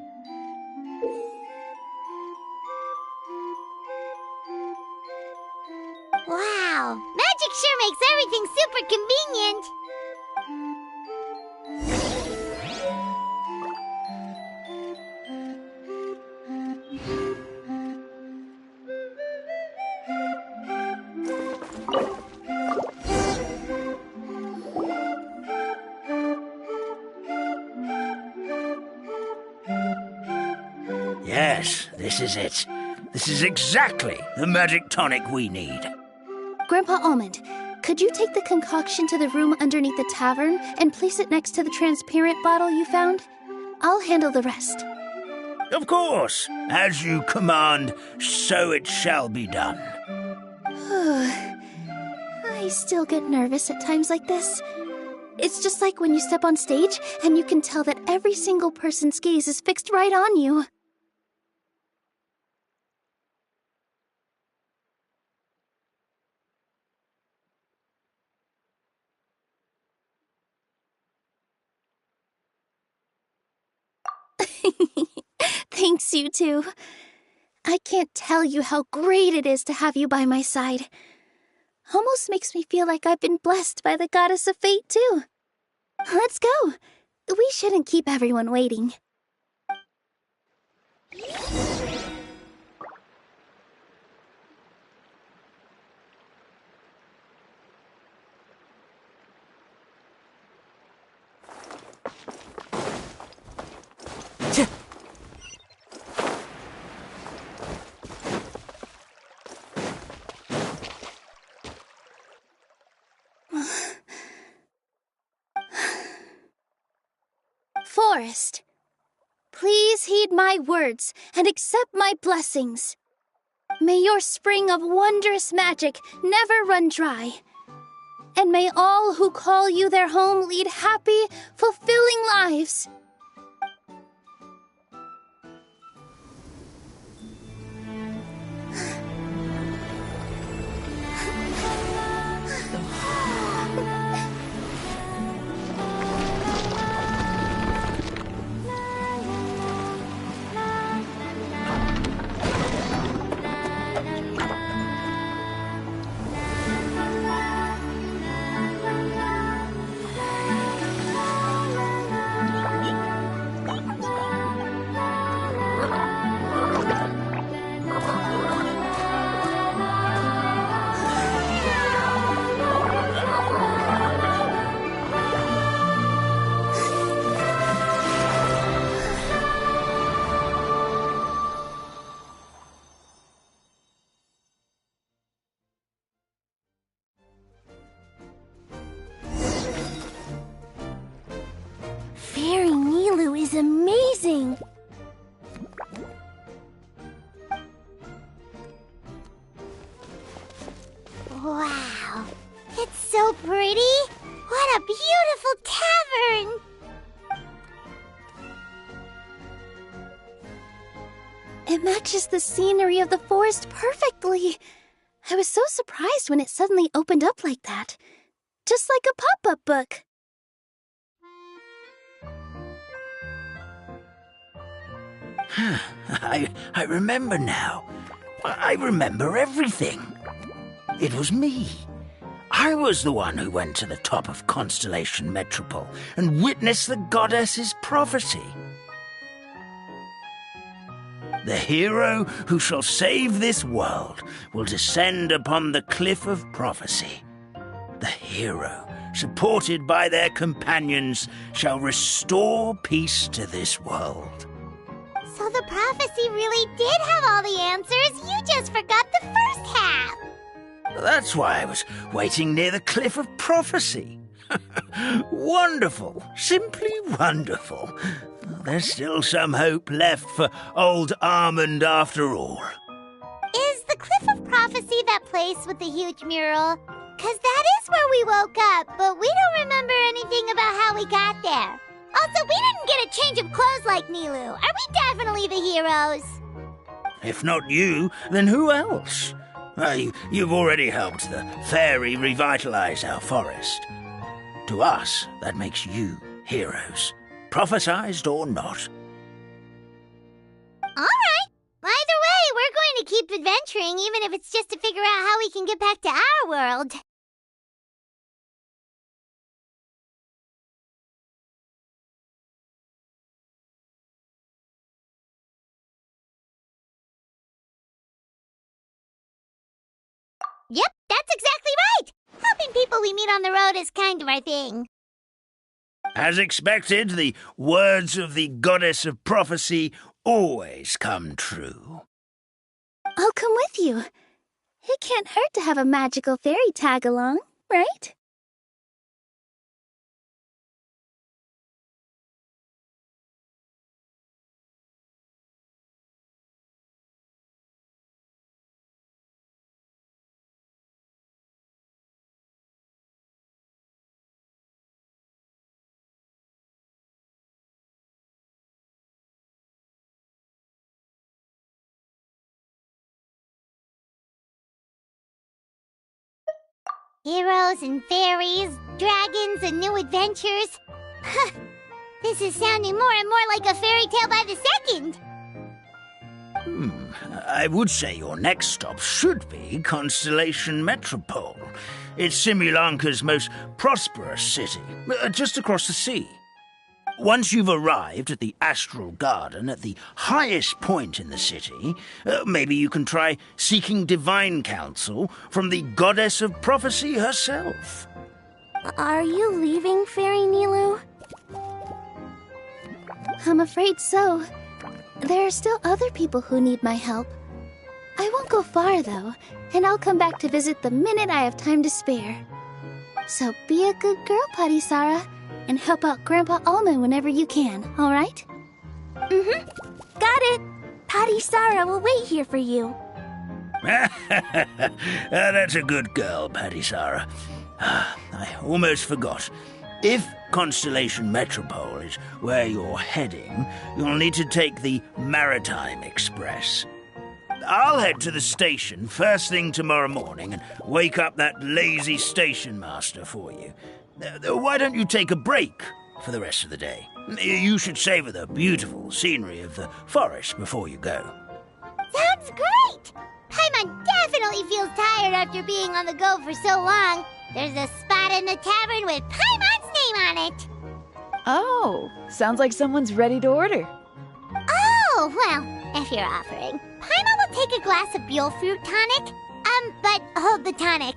Wow, magic sure makes everything super convenient. Yes, this is it. This is exactly the magic tonic we need. Grandpa Almond, could you take the concoction to the room underneath the tavern and place it next to the transparent bottle you found? I'll handle the rest. Of course. As you command, so it shall be done. I still get nervous at times like this. It's just like when you step on stage and you can tell that every single person's gaze is fixed right on you. Thanks, you two. I can't tell you how great it is to have you by my side. Almost makes me feel like I've been blessed by the goddess of fate, too. Let's go. We shouldn't keep everyone waiting. Forest, please heed my words and accept my blessings. May your spring of wondrous magic never run dry. And may all who call you their home lead happy, fulfilling lives. Fairy Nilou is amazing! Wow, it's so pretty! What a beautiful tavern! It matches the scenery of the forest perfectly. I was so surprised when it suddenly opened up like that. Just like a pop-up book. I remember now. I remember everything. It was me. I was the one who went to the top of Constellation Metropole and witnessed the goddess's prophecy. The hero who shall save this world will descend upon the cliff of prophecy. The hero, supported by their companions, shall restore peace to this world. So the prophecy really did have all the answers. You just forgot the first half. That's why I was waiting near the cliff of prophecy. Wonderful. Simply wonderful. There's still some hope left for old Armand after all. Is the Cliff of Prophecy that place with the huge mural? 'Cause that is where we woke up, but we don't remember anything about how we got there. Also, we didn't get a change of clothes like Nilou. Are we definitely the heroes? If not you, then who else? You've already helped the fairy revitalize our forest. To us, that makes you heroes, prophesized or not. All right. Either way, we're going to keep adventuring, even if it's just to figure out how we can get back to our world. Yep, that's exactly right! Helping people we meet on the road is kind of our thing. As expected, the words of the goddess of prophecy always come true. I'll come with you. It can't hurt to have a magical fairy tag along, right? Heroes and fairies, dragons and new adventures. This is sounding more and more like a fairy tale by the second. I would say your next stop should be Constellation Metropole. It's Simulanka's most prosperous city, just across the sea. Once you've arrived at the Astral Garden at the highest point in the city, maybe you can try seeking divine counsel from the goddess of prophecy herself. Are you leaving, Fairy Nilou? I'm afraid so. There are still other people who need my help. I won't go far, though, and I'll come back to visit the minute I have time to spare. So be a good girl, Padisara, and help out Grandpa Almond whenever you can, all right? Mm-hmm. Got it. Padisara will wait here for you. That's a good girl, Padisara. I almost forgot. If Constellation Metropole is where you're heading, you'll need to take the Maritime Express. I'll head to the station first thing tomorrow morning and wake up that lazy station master for you. Why don't you take a break for the rest of the day? You should savor the beautiful scenery of the forest before you go. Sounds great! Paimon definitely feels tired after being on the go for so long. There's a spot in the tavern with Paimon's name on it. Oh, sounds like someone's ready to order. Oh, well, if you're offering. Paimon will take a glass of Buell fruit tonic. But hold the tonic.